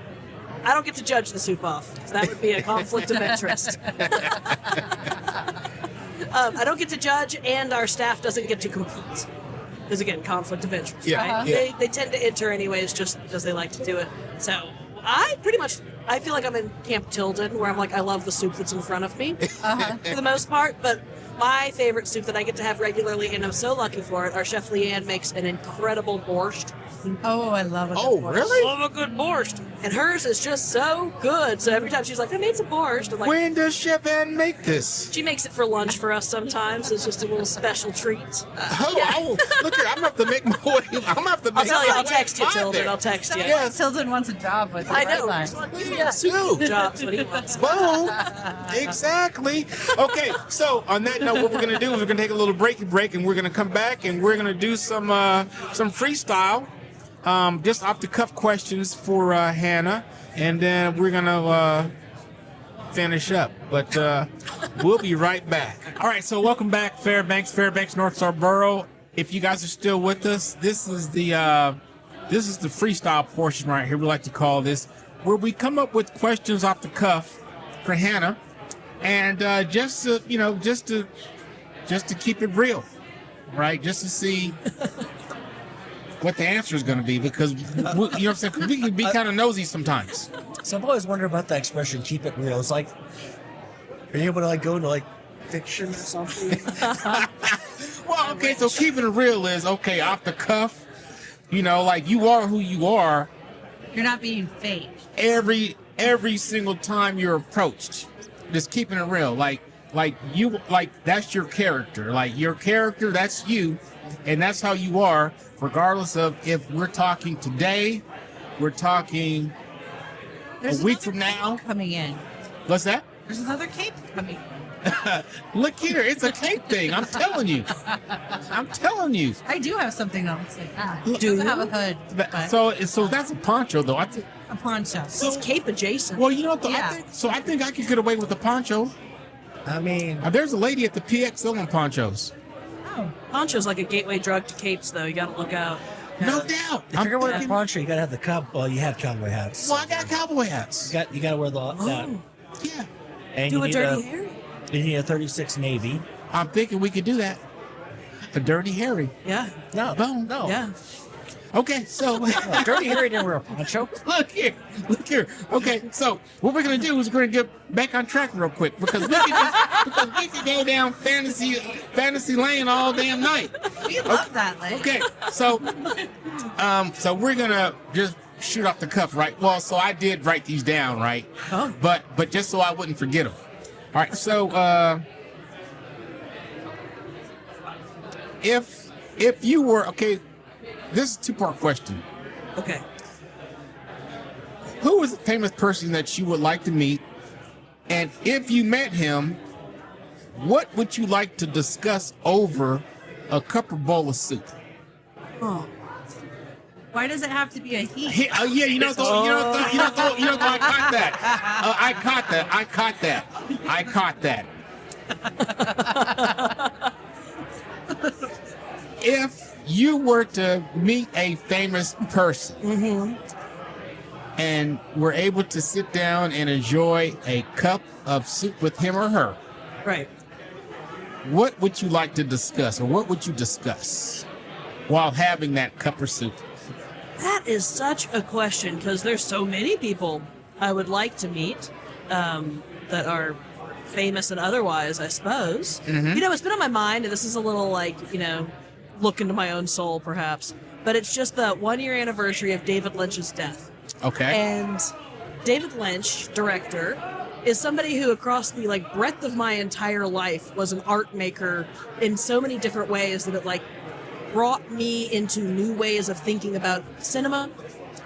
I don't get to judge the soup off, so that would be a conflict of interest. I don't get to judge, and our staff doesn't get to compete. Because again, conflict of interest, Yeah, right? yeah. They tend to enter anyways just because they like to do it. So I feel like I'm in Camp Tilden, where I'm like, I love the soup that's in front of me for the most part. But my favorite soup that I get to have regularly, and I'm so lucky for it, our Chef Leanne makes an incredible borscht. Oh, I love it. Oh, really? Love a good borscht. And hers is just so good. So every time she's like, I made some borscht. I'm like, When does Chef Ann make this? she makes it for lunch for us sometimes. It's just a little special treat. Look here, I'm gonna have to make my way. I'm gonna have to make I'll tell you, my I'll way text you, by Tilden. there. I'll text you. Yes. Tilden wants a job with the I bread know. line. Yeah, soup jobs, what he wants. Boom. Exactly. Okay, so on that note, what we're gonna do is we're gonna take a little break, and we're gonna come back and we're gonna do some freestyle, just off the cuff questions for Hannah, and then we're gonna finish up. But we'll be right back. All right, so welcome back, Fairbanks, North Star Borough. If you guys are still with us, this is the freestyle portion right here. We like to call this, where we come up with questions off the cuff for Hannah, and just to keep it real, right? Just to see what the answer is going to be, because you know what I'm saying? 'Cause we can be kind of nosy sometimes. So I've always wondered about that expression, keep it real. It's like, are you able to go into fiction or something? Well, okay, so keeping it real is, okay, off the cuff, you are who you are You're not being fake. every single time you're approached. Just keeping it real. Like that's your character. Like your character, that's you, and that's how you are, regardless of if we're talking today, we're talking There's a week another from now. cape coming in. What's that? There's another cape coming in. Look here, it's a cape thing. I'm telling you. I do have something that looks like that. It Do doesn't have a you? hood, but So that's a poncho, though. I think. a poncho. It's cape adjacent. Well, you know what? Though? Yeah. I think I could get away with the poncho. I mean, There's a lady at the PX selling ponchos. Oh, Poncho's like a gateway drug to capes, though. You got to look out. No doubt. if you're going to wear a thinking- poncho, you got to have the well, you have cowboy hats. Well, I got cowboy hats. You got to wear that. Yeah. And Do you a need dirty Harry. You need a 36 Navy. I'm thinking we could do that. A Dirty Harry. Yeah. No, Boom. no. Yeah. Okay, so Dirty Harry didn't wear a poncho. look here. Okay, so what we're gonna do is we're gonna get back on track real quick because we can go down fantasy lane all damn night. We love that, Lane. Okay, so we're gonna just shoot off the cuff, right? Well, so I did write these down, right? Oh. But just so I wouldn't forget them. All right, so if you were okay, this is a two-part question. Okay. Who is a famous person that you would like to meet? And if you met him, what would you like to discuss over a cup or bowl of soup? Oh. Why does it have to be a he? Yeah, I caught that. I caught that. If you were to meet a famous person and were able to sit down and enjoy a cup of soup with him or her, Right. what would you like to discuss, or what would you discuss while having that cup of soup? That is such a question because there's so many people I would like to meet that are famous and otherwise, I suppose. You know, it's been on my mind, and this is a little like, look into my own soul perhaps, but it's just the 1 year anniversary of David Lynch's death. Okay. And David Lynch, director, is somebody who across the breadth of my entire life was an art maker in so many different ways that it brought me into new ways of thinking about cinema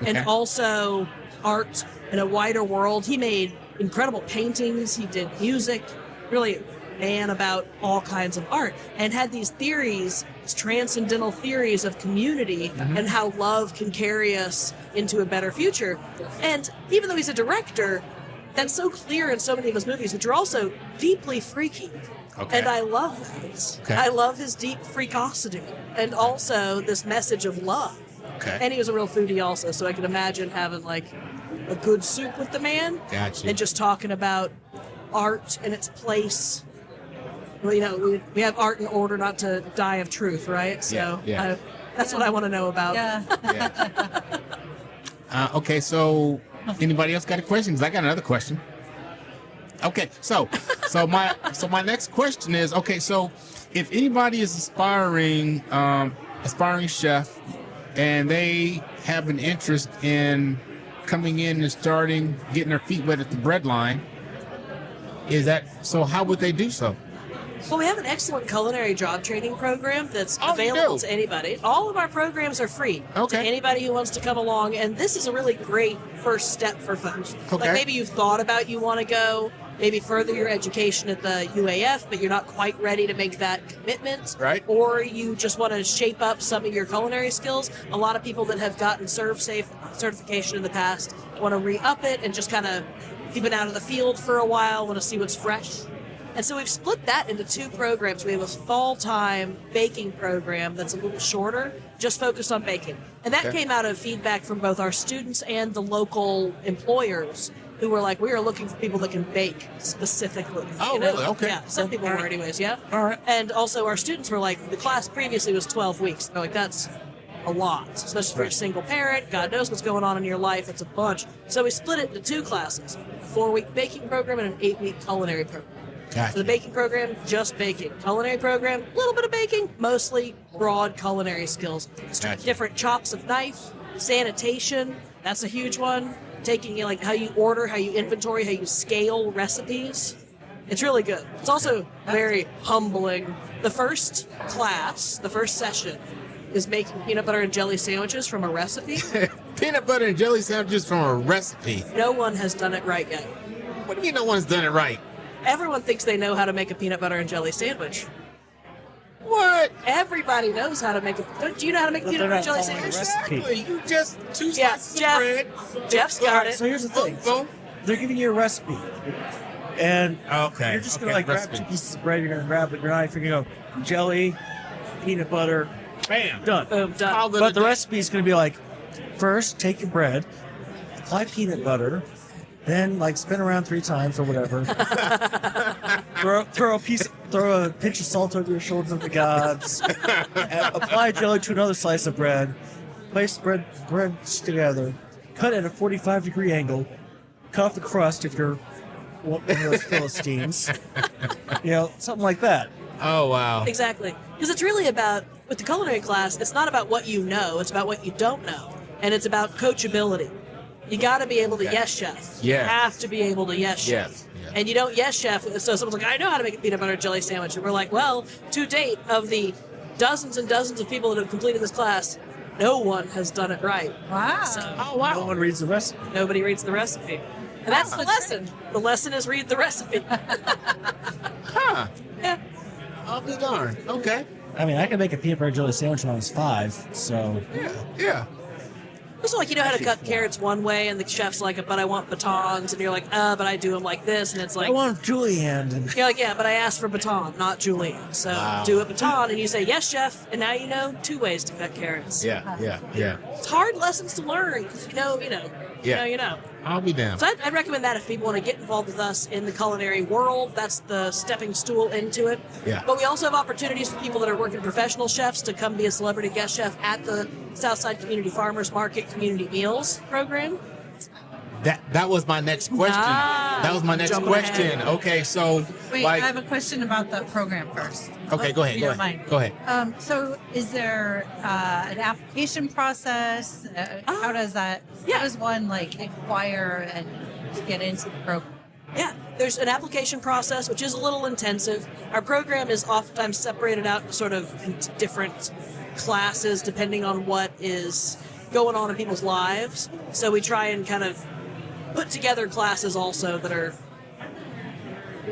and also art in a wider world. He made incredible paintings, he did music, really a man about all kinds of art, and had these theories, these transcendental theories of community and how love can carry us into a better future. And even though he's a director, that's so clear in so many of his movies, which are also deeply freaky. Okay. And I love that. Okay. I love his deep freakosity and also this message of love. Okay. And he was a real foodie also, so I can imagine having a good soup with the man. Gotcha. And just talking about art and its place. Well, we have art in order not to die of truth, right? So Yeah. that's what I want to know about. Yeah. Yeah. Okay, so anybody else got a question? 'Cause I got another question. Okay, so my next question is, okay, so if anybody is aspiring chef and they have an interest in coming in and getting their feet wet at the bread line, how would they do so? Well, we have an excellent culinary job training program that's Oh, you available do? to anybody. All of our programs are free Okay. to anybody who wants to come along, and this is a really great first step for folks. Okay. Maybe you've thought about you want to go, maybe further your education at the UAF, but you're not quite ready to make that commitment. Right. Or you just want to shape up some of your culinary skills. A lot of people that have gotten ServSafe certification in the past want to re-up it and just kind of keep it out of the field for a while, want to see what's fresh. And so we've split that into two programs. We have a fall-time baking program that's a little shorter, just focused on baking. And that came out of feedback from both our students and the local employers who were like, we are looking for people that can bake specifically. Oh, really? Okay. Yeah, some people were anyways, yeah. All right. And also our students were like, the class previously was 12 weeks. They're like, that's a lot, especially for a single parent. God knows what's going on in your life. It's a bunch. So we split it into two classes, a 4-week baking program and an 8-week culinary program. Gotcha. So the baking program, just baking. Culinary program, a little bit of baking, mostly broad culinary skills. Gotcha. Different chops of knife, sanitation, that's a huge one. Taking how you order, how you inventory, how you scale recipes. It's really good. It's also very humbling. The first class, the first session, is making peanut butter and jelly sandwiches from a recipe. Peanut butter and jelly sandwiches from a recipe. No one has done it right yet. What do you mean no one's done it right? Everyone thinks they know how to make a peanut butter and jelly sandwich. What? Everybody knows how to make a. Do you know how to make a peanut butter and jelly sandwich? Exactly. You just two Yeah, slices Jeff. of bread. Jeff's got it. So here's the thing. Boom. They're giving you a recipe. And Okay. you're just going Okay, to grab recipe. 2 pieces of bread, you're going to grab your knife, you're going to go jelly, peanut butter, Bam. done. Boom, done. Call it a But the day. recipe is going to be like, first take your bread, apply peanut butter, then spin around 3 times or whatever. throw a pinch of salt over your shoulder of the gods. And apply jelly to another slice of bread. place breads together, cut at a 45-degree angle, cut off the crust if you're one of those Philistines. Something like that. Oh, wow. Exactly. Because it's really about, with the culinary class, it's not about what you know, it's about what you don't know. And it's about coachability. You got to be able to yes chef. Yeah. You have to be able to yes chef. Yes. Yeah. And you don't yes chef. So someone's like, I know how to make a peanut butter jelly sandwich. And we're like, well, to date, of the dozens and dozens of people that have completed this class, no one has done it right. Wow. So Oh, wow. No one reads the recipe. nobody reads the recipe. And that's the lesson. The lesson is read the recipe. Huh. Yeah. I'll be darned. Okay. I mean, I can make a peanut butter jelly sandwich when I was 5, so... Yeah. Also, like, you know how to cut carrots one way, and the chef's like, but I want batons, and you're like, but I do them like this, and it's like... I want julienne. And You're like, yeah, but I asked for baton, not julienne. So do a baton, and you say, yes, chef, and now you know 2 ways to cut carrots. Yeah. It's hard lessons to learn, because you know. I'll be damned. So I'd recommend that if people want to get involved with us in the culinary world, that's the stepping stool into it. Yeah. But we also have opportunities for people that are working professional chefs to come be a celebrity guest chef at the Southside Community Farmers Market Community Meals program. That was my next question. That was my next Jumping question. ahead. Okay, so Wait, like, I have a question about the program first. okay, go If you don't ahead. mind. Go ahead. So, is there an application process? How does that? yeah. How does one inquire and get into the program? Yeah, there's an application process, which is a little intensive. Our program is oftentimes separated out sort of into different classes depending on what is going on in people's lives. So we try and kind of put together classes also that are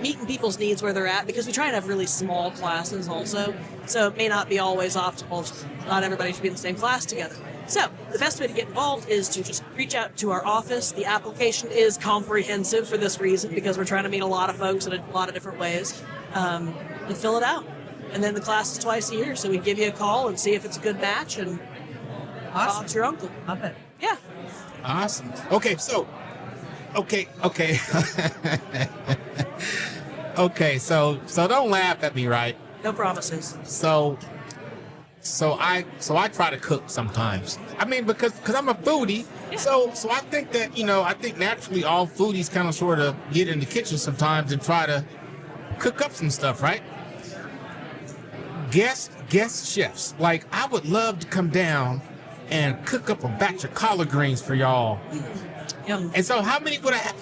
meeting people's needs where they're at, because we try and have really small classes also. So it may not be always optimal. Not everybody should be in the same class together. So the best way to get involved is to just reach out to our office. The application is comprehensive for this reason, because we're trying to meet a lot of folks in a lot of different ways, and fill it out. And then the class is twice a year, so we give you a call and see if it's a good match, and Awesome. talk to your uncle. Love it. Yeah. Awesome. Okay, so okay. Okay, so don't laugh at me, right? No promises. So I try to cook sometimes. I mean, because I'm a foodie. So I think that, I think naturally all foodies kind of sort of get in the kitchen sometimes and try to cook up some stuff, right? Guest chefs. Like, I would love to come down and cook up a batch of collard greens for y'all. Yum. And so how many would I have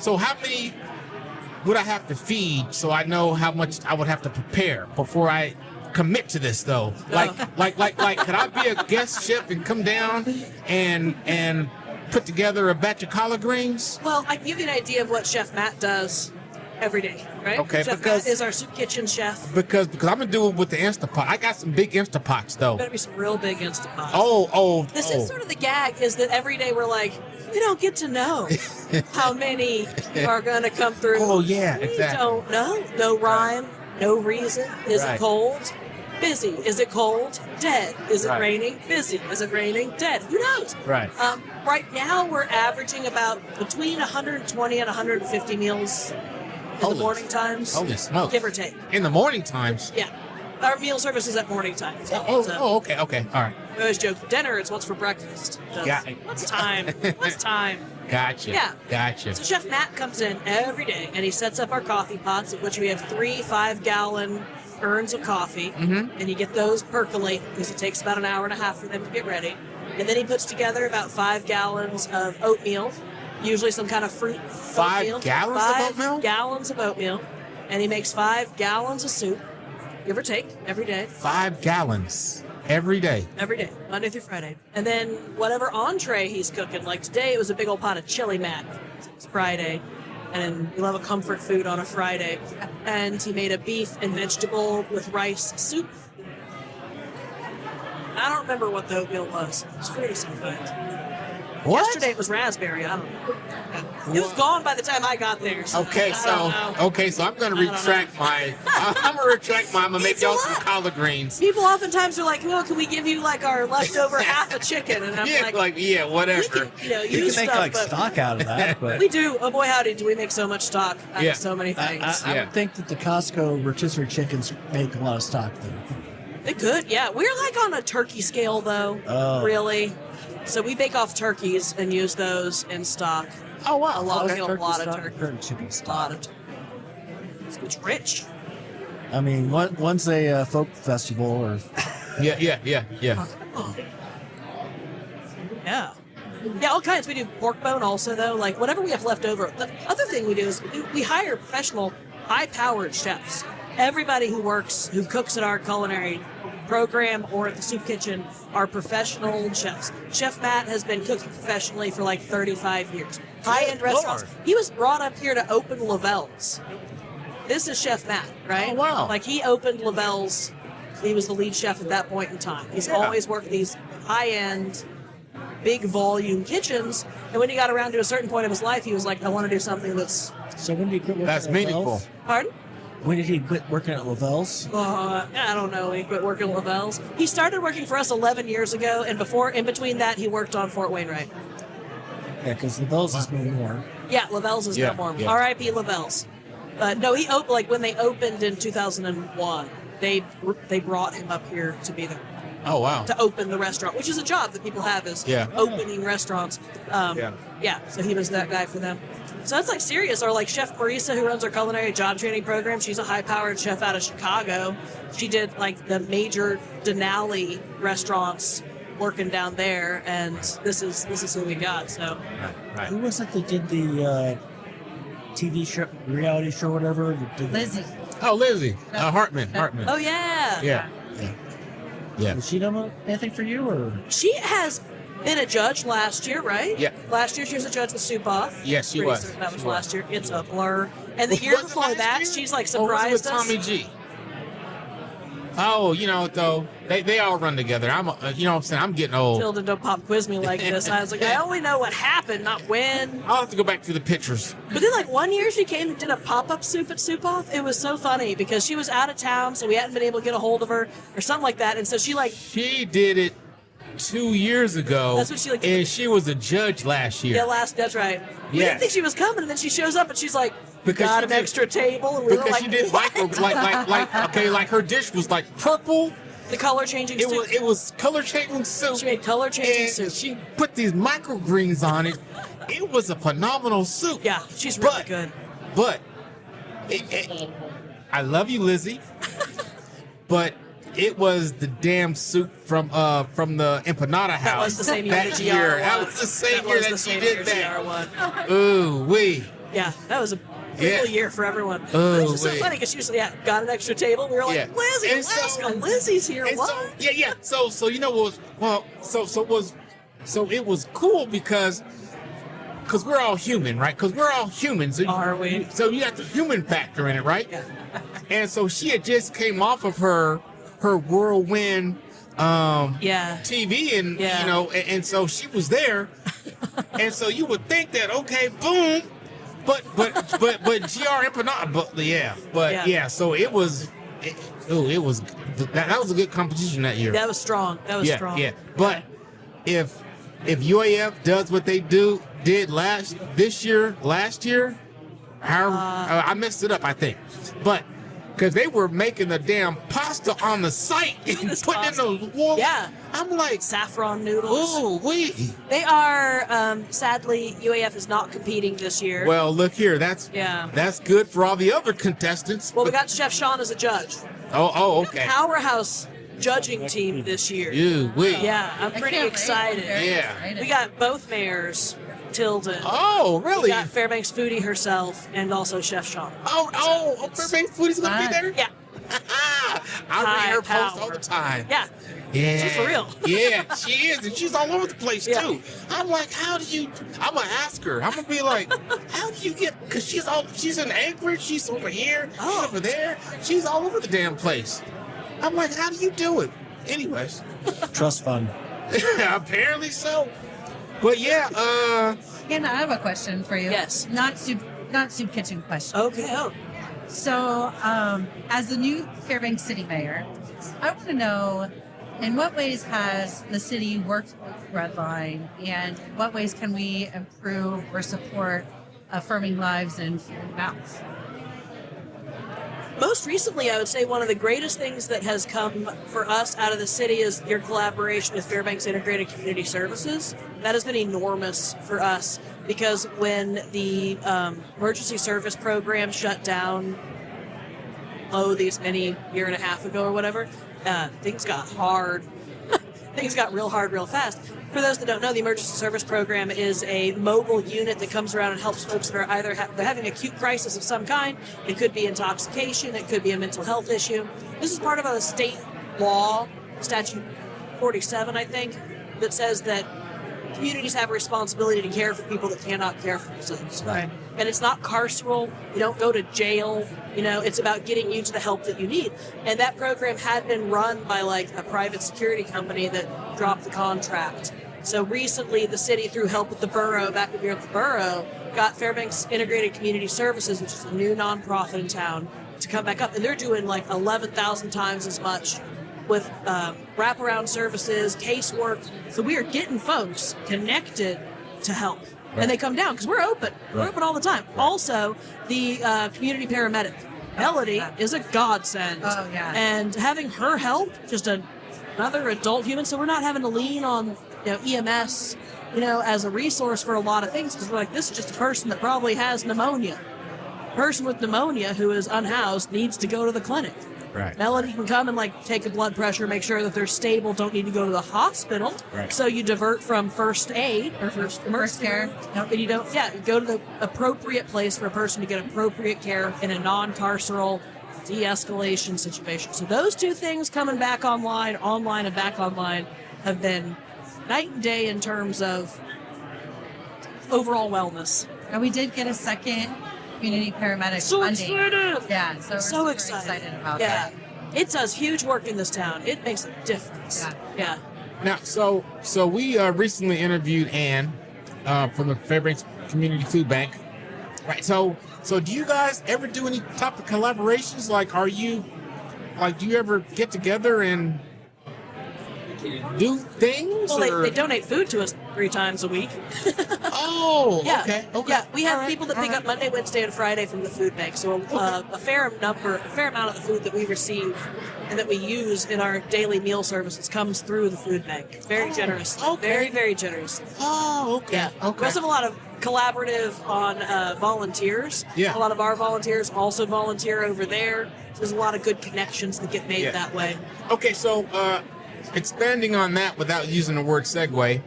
to feed so I know how much I would have to prepare before I commit to this though? Like could I be a guest chef and come down and put together a batch of collard greens? Well, I can give you an idea of what Chef Matt does every day, right? Okay, Chef because- Matt is our soup kitchen chef. Because I'm gonna do it with the Instapot. I got some big Instapots though. Better be some real big Instapots. This This is sort of the gag, is that every day we're like, we don't get to know how many are going to come through. Oh, yeah, We exactly. don't know. No rhyme, no reason. Is Right. it cold? Busy. Is it cold? Dead. Is it Right. raining? Busy. Is it raining? Dead. Who knows? Right. Right now, we're averaging about between 120 and 150 meals in Holy- the morning times. Holy smokes. Give or take. In the morning times. Yeah. Our meal service is at morning time. Okay, all right. We always joke, dinner, it's what's for breakfast. Got it. What's time? What's time? Gotcha. Yeah. Gotcha. So Chef Matt comes in every day, and he sets up our coffee pots, of which we have 3 5-gallon urns of coffee. Mm-hmm. And you get those percolate, because it takes about an hour and a half for them to get ready. And then he puts together about 5 gallons of oatmeal, usually some kind of fruit. 5 oatmeal. gallons of oatmeal? 5 gallons of oatmeal. And he makes 5 gallons of soup, give or take, every day. 5 gallons every day. Every day, Monday through Friday. And then whatever entree he's cooking, like today it was a big old pot of chili mac. It's Friday. And we love a comfort food on a Friday. And he made a beef and vegetable with rice soup. I don't remember what the oatmeal was. It was fruity sometimes. What? Yesterday it was raspberry. I don't know. It was gone by the time I got there. So Okay, I don't know. so I'm gonna I don't retract my. I'm gonna retract my. I'm gonna make It's a y'all some lot. collard greens. People oftentimes are like, well, can we give you like our leftover half a chicken? And I'm Yeah, we whatever. can, You use can make stuff, like but stock out of that, but we do. Oh boy, howdy, do we make so much stock out Yeah. of so many things. I Yeah. would think that the Costco rotisserie chickens make a lot of stock though. They could, yeah. We're like on a turkey scale though, Oh. really. So we bake off turkeys and use those in stock. Oh wow. A lot, Okay. a lot of stock, turkey. curd chicken A lot stock. of it's rich. I mean, one's a folk festival, or Yeah. Yeah. Yeah, all kinds. We do pork bone also, though. Like, whatever we have left over. The other thing we do is we hire professional, high-powered chefs. Everybody who cooks at our culinary program or at the soup kitchen are professional chefs. Chef Matt has been cooking professionally for like 35 years. High-end restaurants. He was brought up here to open Lavelle's. This is Chef Matt, right? Oh, wow. Like, he opened Lavelle's. He was the lead chef at that point in time. He's always worked these high-end, big volume kitchens, and when he got around to a certain point of his life, he was like, I want to do something that's... so when did he quit working That's at meaningful. Lavelle's? Pardon? When did he quit working at Lavelle's? I don't know. He quit working at Lavelle's. He started working for us 11 years ago, and in between that, he worked on Fort Wainwright. Yeah, because Lavelle's is no more. Yeah, Lavelle's is no more. Yeah. R.I.P. Lavelle's. No, he opened, like, when they opened in 2001, they brought him up here to be there. Oh wow. To open the restaurant, which is a job that people have, is opening restaurants. So he was that guy for them. So it's like serious. Or like Chef Marisa, who runs our culinary job training program. She's a high-powered chef out of Chicago. She did like the major Denali restaurants working down there, and this is who we got. So Right. Who was it that did the TV show, reality show, whatever? that did- Lizzie. Oh, Lizzie. Hartman. oh yeah, Yeah. Has she done anything for you, or? she has been a judge last year, right? Yeah. Last year she was a judge with Soup Off. Yes, she Pretty was. certain that was She was. last year. It's a blur. And the Was year it before last that, year? she's like Or was it with surprised us. Tommy G? Oh, though they all run together. I'm, what I'm saying, I'm getting old. Tilda, don't pop quiz me like this. I was like, I only know what happened, not when. I'll have to go back to the pictures. But then, like, one year she came and did a pop-up soup at Soup Off. It was so funny because she was out of town, so we hadn't been able to get a hold of her or something like that. And so She did it 2 years ago. That's what she, and she was a judge last year. that's right. We Yeah. didn't think she was coming, and then she shows up and she's like, Because got she an did- extra table. And we were Because like, she did what? like her dish was like purple. The color changing It soup. was color changing soup. She made color changing and soup. she put these microgreens on it. It was a phenomenal soup. Yeah, she's really But- good. But I love you, Lizzie. But it was the damn soup from the empanada house. That was the same year that the GR year. won. That was the same year was that the she same did year that. GR won. Ooh wee. Yeah, that was a Yeah. year for everyone. Oh, it was just so wait. funny because she was got an extra table. We were like, Yeah. Lizzie, And so- Alaska, Lizzie's here. And What? so you know what was so it was cool because we're all human, right? Because we're all humans. Are we? So you got the human factor in it, right? Yeah. And so she had just came off of her whirlwind Yeah. TV, and Yeah. and so she was there, and so you would think that okay, boom, but GR Empanada, Yeah. so it was that was a good competition that year. That was strong. That was strong. Yeah, but if UAF does what they did last year, I messed it up, I think, but. Because they were making the damn pasta on the site and This putting pasta. in the water. Yeah. I'm like, Saffron noodles. oh, wait. They are, sadly, UAF is not competing this year. Well, look here. That's good for all the other contestants. Well, we got Chef Sean as a judge. Oh, okay. Powerhouse judging team this year. You, wait. Yeah, I'm I pretty can't wait. excited. I'm very Yeah. excited. We got both mayors, Tilden. Oh, We really? got Fairbanks foodie herself and also Chef Sean. Oh, Fairbanks Foodie's going to be Fun. there? Yeah, I read her High posts all power. the time. yeah. Yeah. She's for real. Yeah, she is. And she's all over the place, Yeah. too. I'm like, I'm going to ask her. I'm going to be like, how do you get, because she's in Anchorage, she's over here, Oh. she's over there. She's all over the damn place. I'm like, how do you do it? Anyways. Trust fund. Apparently so. But yeah, Hannah, I have a question for you. Yes. Not soup kitchen question. Okay. Oh. So, as the new Fairbanks City Mayor, I want to know, in what ways has the city worked with Redline, and in what ways can we improve or support affirming lives in food and mouths? Most recently, I would say one of the greatest things that has come for us out of the city is your collaboration with Fairbanks Integrated Community Services. That has been enormous for us because when the emergency service program shut down, these many year and a half ago or whatever, things got hard. Things got real hard real fast. For those that don't know, the emergency service program is a mobile unit that comes around and helps folks that are either they're having acute crisis of some kind. It could be intoxication. It could be a mental health issue. This is part of a state law, statute 47, I think, that says that communities have a responsibility to care for people that cannot care for themselves. Right. And it's not carceral. You don't go to jail. It's about getting you to the help that you need. And that program had been run by like a private security company that dropped the contract. So recently, the city, through help with the borough, back when we were at the borough, got Fairbanks Integrated Community Services, which is a new nonprofit in town, to come back up. And they're doing like 11,000 times as much with wraparound services, casework. So we are getting folks connected to help. Right. And they come down because we're open. Right. We're open all the time. Right. Also, the community paramedic, Melody, is a godsend. Oh, yeah. And having her help, just another adult human, so we're not having to lean on EMS, as a resource for a lot of things, because we're like, this is just a person that probably has pneumonia. A person with pneumonia who is unhoused needs to go to the clinic. Right. Melody can come and take a blood pressure, make sure that they're stable, don't need to go to the hospital. Right. So you divert from first aid or first care. And you you go to the appropriate place for a person to get appropriate care in a non-carceral de-escalation situation. So those two things coming back online and back online, have been night and day in terms of overall wellness. And we did get a second community paramedic So funding. excited! Yeah, so we're So super excited. about Yeah. that. It does huge work in this town. It makes a difference. Yeah. Now, so we recently interviewed Ann from the Fairbanks Community Food Bank. Right. So do you guys ever do any type of collaborations? Do you ever get together and do things? Well, they donate food to us 3 times a week. Oh, Yeah. okay. Yeah, we have people that pick up Monday, Wednesday, and Friday from the food bank. So a fair amount of the food that we receive and that we use in our daily meal services comes through the food bank. Very generous. Okay. Very, very generous. Oh, okay. Yeah. Okay. We also have a lot of collaborative on volunteers. Yeah. A lot of our volunteers also volunteer over there. So there's a lot of good connections that get made that way. Okay, so expanding on that without using the word segue.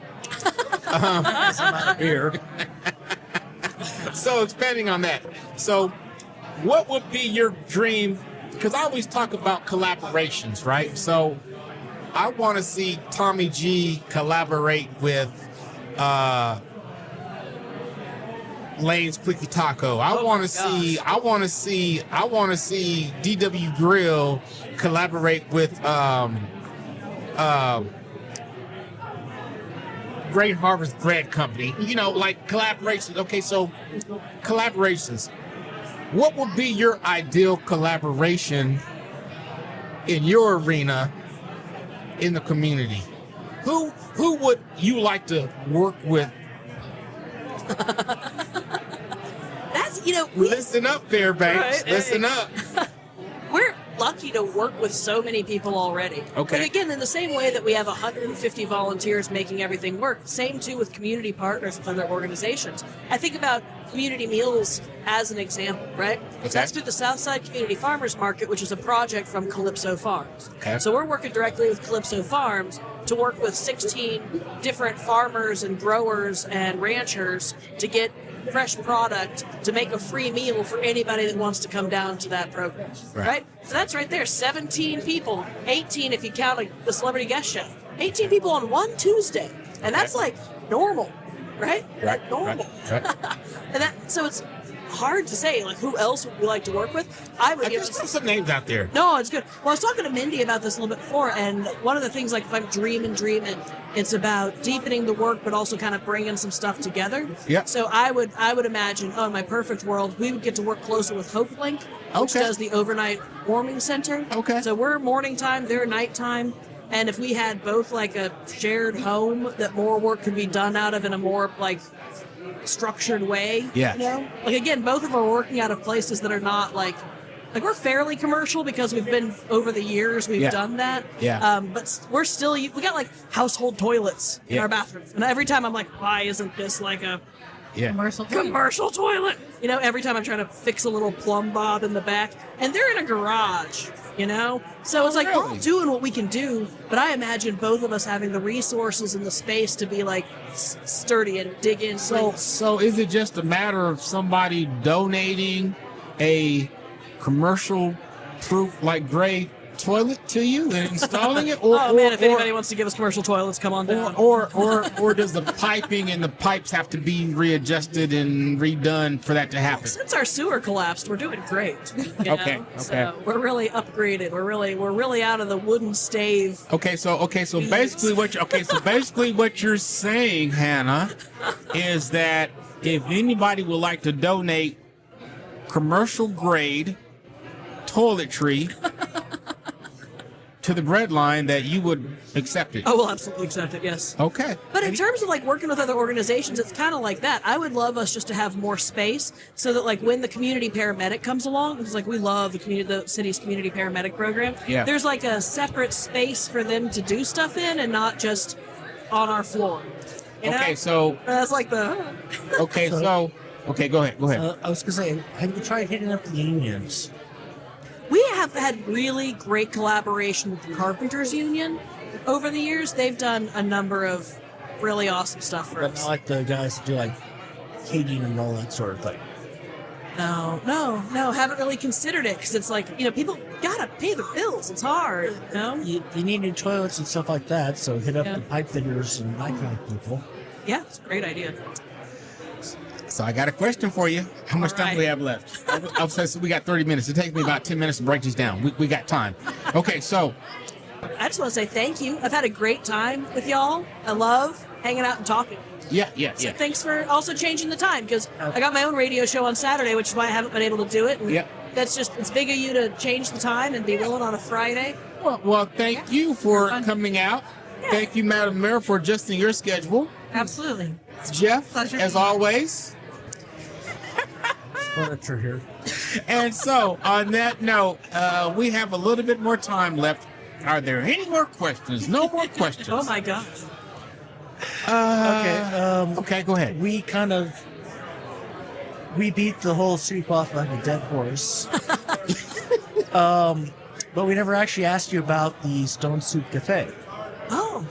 Here. So expanding on that. So what would be your dream? Because I always talk about collaborations, right? So I want to see Tommy G collaborate with Lane's Quickie Taco. I want to see DW Grill collaborate with Great Harvest Bread Company. Collaborations. Okay, so collaborations. What would be your ideal collaboration in your arena in the community? Who would you like to work with? That's Listen up, Fairbanks. Right. Listen up. We're lucky to work with so many people already. Okay. Like again, in the same way that we have 150 volunteers making everything work, same too with community partners with other organizations. I think about community meals as an example, right? Okay. So that's through the Southside Community Farmers Market, which is a project from Calypso Farms. Okay. So we're working directly with Calypso Farms to work with 16 different farmers and growers and ranchers to get fresh product to make a free meal for anybody that wants to come down to that program. Right? So that's right there. 17 people, 18 if you count the celebrity guest chef. 18 people on one Tuesday. And that's like normal, right? Right. Normal. Right. And so it's hard to say, who else would we like to work with? I would give Just throw some names out there. No, it's good. Well, I was talking to Mindy about this a little bit before, and one of the things, if I'm dreaming, it's about deepening the work, but also kind of bringing some stuff together. Yeah. So I would imagine, in my perfect world, we would get to work closer with Hope Link, which Okay. does the overnight warming center. Okay. So we're morning time, they're nighttime. And if we had both a shared home that more work could be done out of in a more structured way. Yeah. Again, both of them are working out of places that are not like we're fairly commercial because we've been over the years we've done that. Yeah. But we're still we got like household toilets in our bathrooms, and every time I'm like, why isn't this like a commercial toilet? You know, every time I'm trying to fix a little plumb bob in the back, and they're in a garage. You know, so it's like we're all doing what we can do, but I imagine both of us having the resources and the space to be like sturdy and dig in. So is it just a matter of somebody donating a commercial proof like grade toilet to you and installing it? Or, if anybody wants to give us commercial toilets, come on down. Or does the piping and the pipes have to be readjusted and redone for that to happen? Since our sewer collapsed, we're doing great. you know? So we're really upgraded. We're really out of the wooden stave. Okay, so basically what you're saying, Hannah, is that if anybody would like to donate commercial grade toiletry to the bread line, that you would accept it. Oh, we'll absolutely accept it, yes. Okay. But in terms of like working with other organizations, it's kind of like that. I would love us just to have more space so that like when the community paramedic comes along, because like we love the city's community paramedic program. Yeah. There's like a separate space for them to do stuff in and not just on our floor. You know? So that's like the. Okay, go ahead. I was gonna say, have you tried hitting up the unions? We have had really great collaboration with the Carpenters Union over the years. They've done a number of really awesome stuff for But us. not like the guys that do like heating and all that sort of thing. No, haven't really considered it because it's like, you know, people gotta pay the bills. It's hard, you know? You need new toilets and stuff like that, so hit up the pipe fitters and that kind of people. Yeah, it's a great idea. So I got a question for you. How much time do we have left? I'll say so we got 30 minutes. It takes me about 10 minutes to break this down. We got time. Okay, so. I just want to say thank you. I've had a great time with y'all. I love hanging out and talking. Yeah. So thanks for also changing the time because I got my own radio show on Saturday, which is why I haven't been able to do it. And that's just, it's big of you to change the time and be willing on a Friday. Well, thank you for coming out. Yeah. Thank you, Madam Mayor, for adjusting your schedule. Absolutely. Jeff, as always. Furniture here. And so, on that note, we have a little bit more time left. Are there any more questions? No more questions. Oh my gosh. Okay, go ahead. We beat the whole soup off like a dead horse. But we never actually asked you about the Stone Soup Cafe. Oh.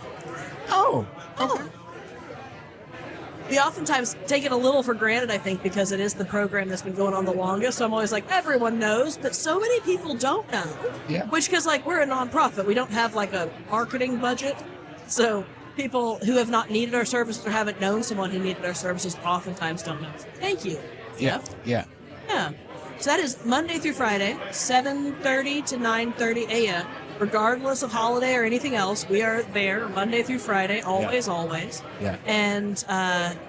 Okay. We oftentimes take it a little for granted, I think, because it is the program that's been going on the longest. So I'm always like, everyone knows, but so many people don't know. Yeah. Which, because like we're a nonprofit, we don't have like a marketing budget. So people who have not needed our services or haven't known someone who needed our services oftentimes don't know. Thank you. Yeah. So that is Monday through Friday, 7:30 to 9:30 a.m. Regardless of holiday or anything else, we are there Monday through Friday, always. Yeah. And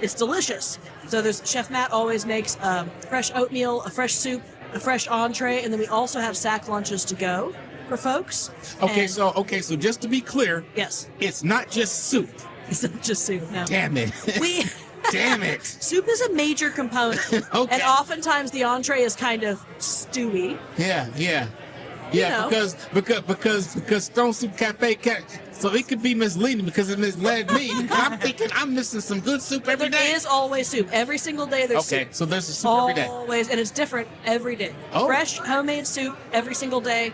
it's delicious. So there's Chef Matt always makes fresh oatmeal, a fresh soup, a fresh entree, and then we also have sack lunches to go for folks. Okay, And- so just to be clear, yes, it's not just soup. it's not just soup. No. Damn it. Damn it. Soup is a major component, Okay. and oftentimes the entree is kind of stewy. Yeah, know. because Stone Soup Cafe so it could be misleading because it misled me. I'm thinking I'm missing some good soup every There day. is always soup. Every single day there's soup. Okay, so there's a soup every day. Always, and it's different every day. Oh. Fresh homemade soup every single day,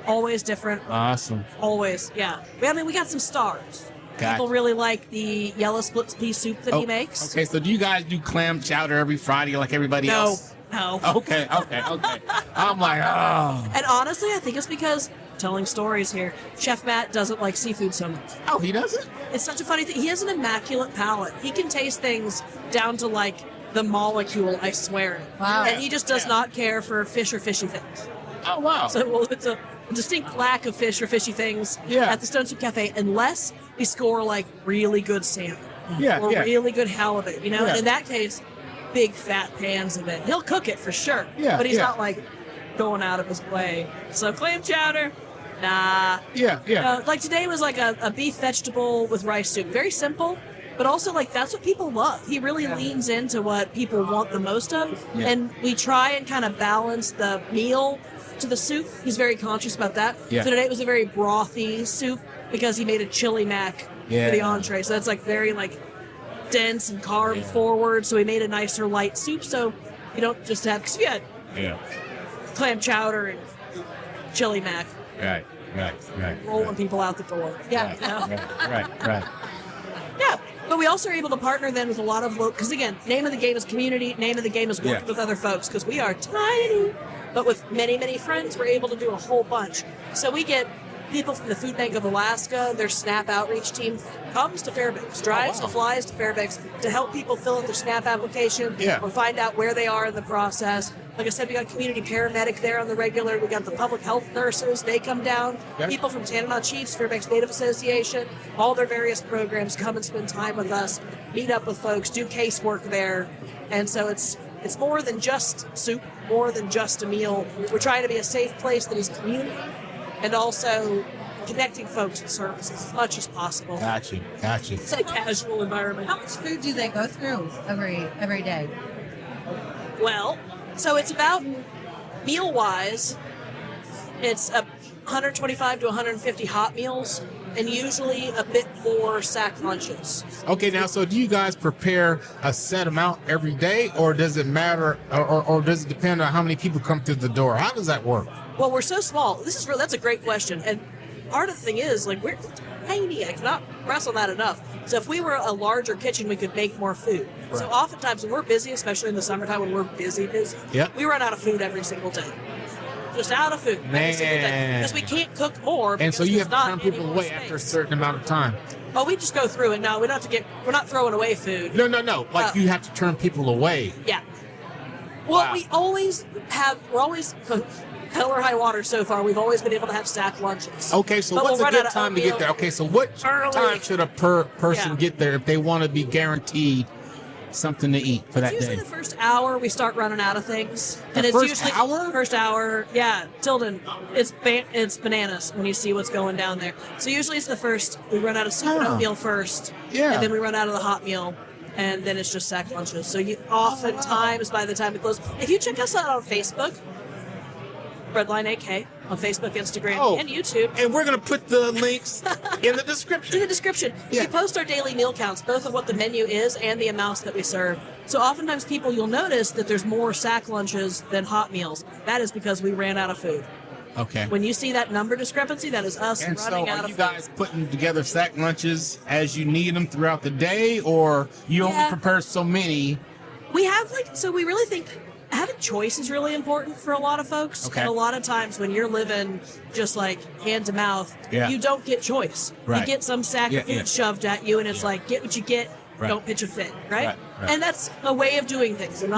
always different. Awesome. Always, yeah. We got some stars. Gotcha. People really like the yellow split pea soup that he makes. Okay, so do you guys do clam chowder every Friday like everybody else? No. Okay. I'm like, oh. And honestly, I think it's because, telling stories here, Chef Matt doesn't like seafood so much. Oh, he doesn't? It's such a funny thing. He has an immaculate palate. He can taste things down to like the molecule, I swear. Wow. And he just does not care for fish or fishy things. Oh, wow. So it's a distinct lack of fish or fishy things at the Stone Soup Cafe unless we score like really good salmon or really good halibut, Yeah. And in that case, big fat pans of it. He'll cook it for sure, but he's not like going out of his way. So clam chowder, nah. Yeah. Like today was like a beef vegetable with rice soup. Very simple, but also like that's what people love. He really leans into what people want the most of, and we try and kind of balance the meal to the soup. He's very conscious about that. Yeah. So today it was a very brothy soup because he made a chili mac for the entree. So that's like very like dense and carb forward. So we made a nicer light soup. So you don't just have, because if you had clam chowder and chili mac, Right. rolling people out the door. Yeah. Right. Yeah. But we also are able to partner then with a lot of local, because again, name of the game is community, name of the game is working with other folks, because we are tiny. But with many, many friends, we're able to do a whole bunch. So we get people from the Food Bank of Alaska, their SNAP outreach team comes to Fairbanks, drives and flies to Fairbanks to help people fill out their SNAP application or find out where they are in the process. Like I said, we got community paramedic there on the regular. We got the public health nurses. They come down. People from Tanana Chiefs, Fairbanks Native Association, all their various programs come and spend time with us, meet up with folks, do casework there. And so it's more than just soup, more than just a meal. We're trying to be a safe place that is community and also connecting folks and services as much as possible. Gotcha. It's a casual environment. How much food do they go through every day? Well, so it's about, meal-wise, it's 125 to 150 hot meals, and usually a bit more sack lunches. Okay, now, so do you guys prepare a set amount every day, or does it matter, or does it depend on how many people come through the door? How does that work? Well, we're so small. That's a great question. And part of the thing is, like, we're tiny. I cannot press on that enough. So if we were a larger kitchen, we could make more food. Right. So oftentimes when we're busy, especially in the summertime when we're busy, we run out of food every single day. Just out of food every single day. Because we can't cook more. And so you have to turn people away after a certain amount of time. Oh, we just go through it. No, we don't have to we're not throwing away food. No. Like you have to turn people away. Yeah. Well, we're always hell or high water so far, we've always been able to have sack lunches. Okay, so what's a good time to get there? Okay, so what time should a person get there if they want to be guaranteed something to eat for that day? Usually the first hour we start running out of things. And it's usually first hour, Tilden, it's bananas when you see what's going down there. So usually it's the first, we run out of soup and oatmeal first, and then we run out of the hot meal. And then it's just sack lunches. So you oftentimes, by the time we close, if you check us out on Facebook, Breadline AK on Facebook, Instagram, and YouTube. And we're going to put the links in the description. In the description. We post our daily meal counts, both of what the menu is and the amounts that we serve. So oftentimes you'll notice that there's more sack lunches than hot meals. That is because we ran out of food. Okay. When you see that number discrepancy, that is us running out of food. And so are you guys putting together sack lunches as you need them throughout the day, or you only prepare so many? We have we really think having choice is really important for a lot of folks. Okay. And a lot of times when you're living just like hand to mouth, you don't get choice. Right. You get some sack of food shoved at you, and it's like, get what you get, don't pitch a fit, right? And that's a way of doing things. And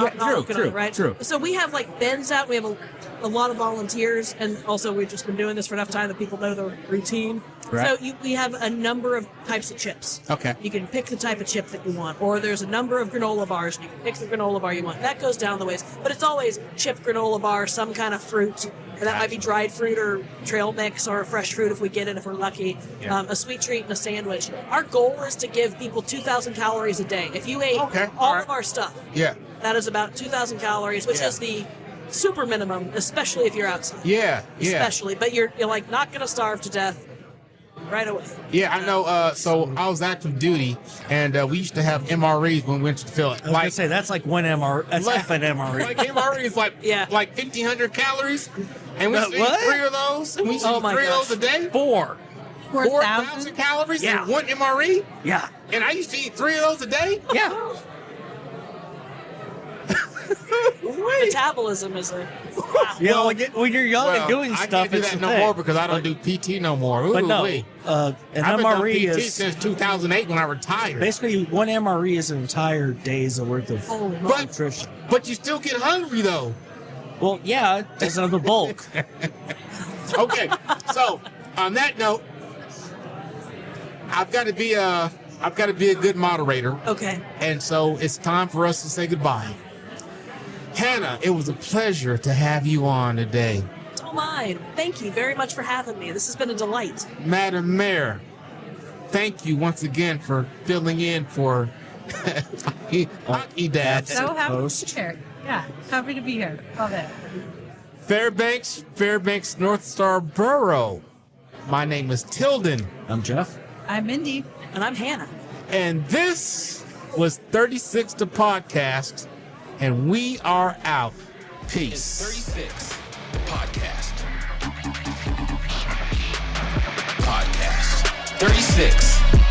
True. So we have like bins out. We have a lot of volunteers, and also we've just been doing this for enough time that people know the routine. Right. So we have a number of types of chips. Okay. You can pick the type of chip that you want, or there's a number of granola bars, and you can pick the granola bar you want. That goes down the ways, but it's always chip granola bar, some kind of fruit. And that might be dried fruit or trail mix or fresh fruit if we get it, if we're lucky. A sweet treat and a sandwich. Our goal is to give people 2,000 calories a day. If you ate all of our stuff, that is about 2,000 calories, which is the super minimum, especially if you're outside. Especially, but you're like not going to starve to death right away. Yeah, I know. So I was active duty, and we used to have MREs when we went to the field. I was going to say, that's like one MRE. That's half an MRE. Like MRE is like 1,500 calories, and we used to eat 3 of those. And we used to eat 3 of those a day. 4,000 calories in one MRE? Yeah. And I used to eat 3 of those a day? Yeah. Metabolism is a when you're young and doing stuff, I can't do that no more because I don't do PT no more. But no, an MRE PT is since 2008 when I retired. Basically, one MRE is an entire day's worth of nutrition. But you still get hungry though. Well, yeah, because of the bulk. Okay, so on that note, I've got to be a good moderator. Okay. And so it's time for us to say goodbye. Hannah, it was a pleasure to have you on today. Don't mind. Thank you very much for having me. This has been a delight. Madam Mayor, thank you once again for filling in for Hockey Dad. So happy to Host. be here. Yeah, happy to be here. Love it. Fairbanks, North Star Borough. My name is Tilden, I'm Jeff. I'm Mindy. And I'm Hannah. and this was 36 the podcast, and we are out. It's Peace. 36, the podcast. Podcast. 36.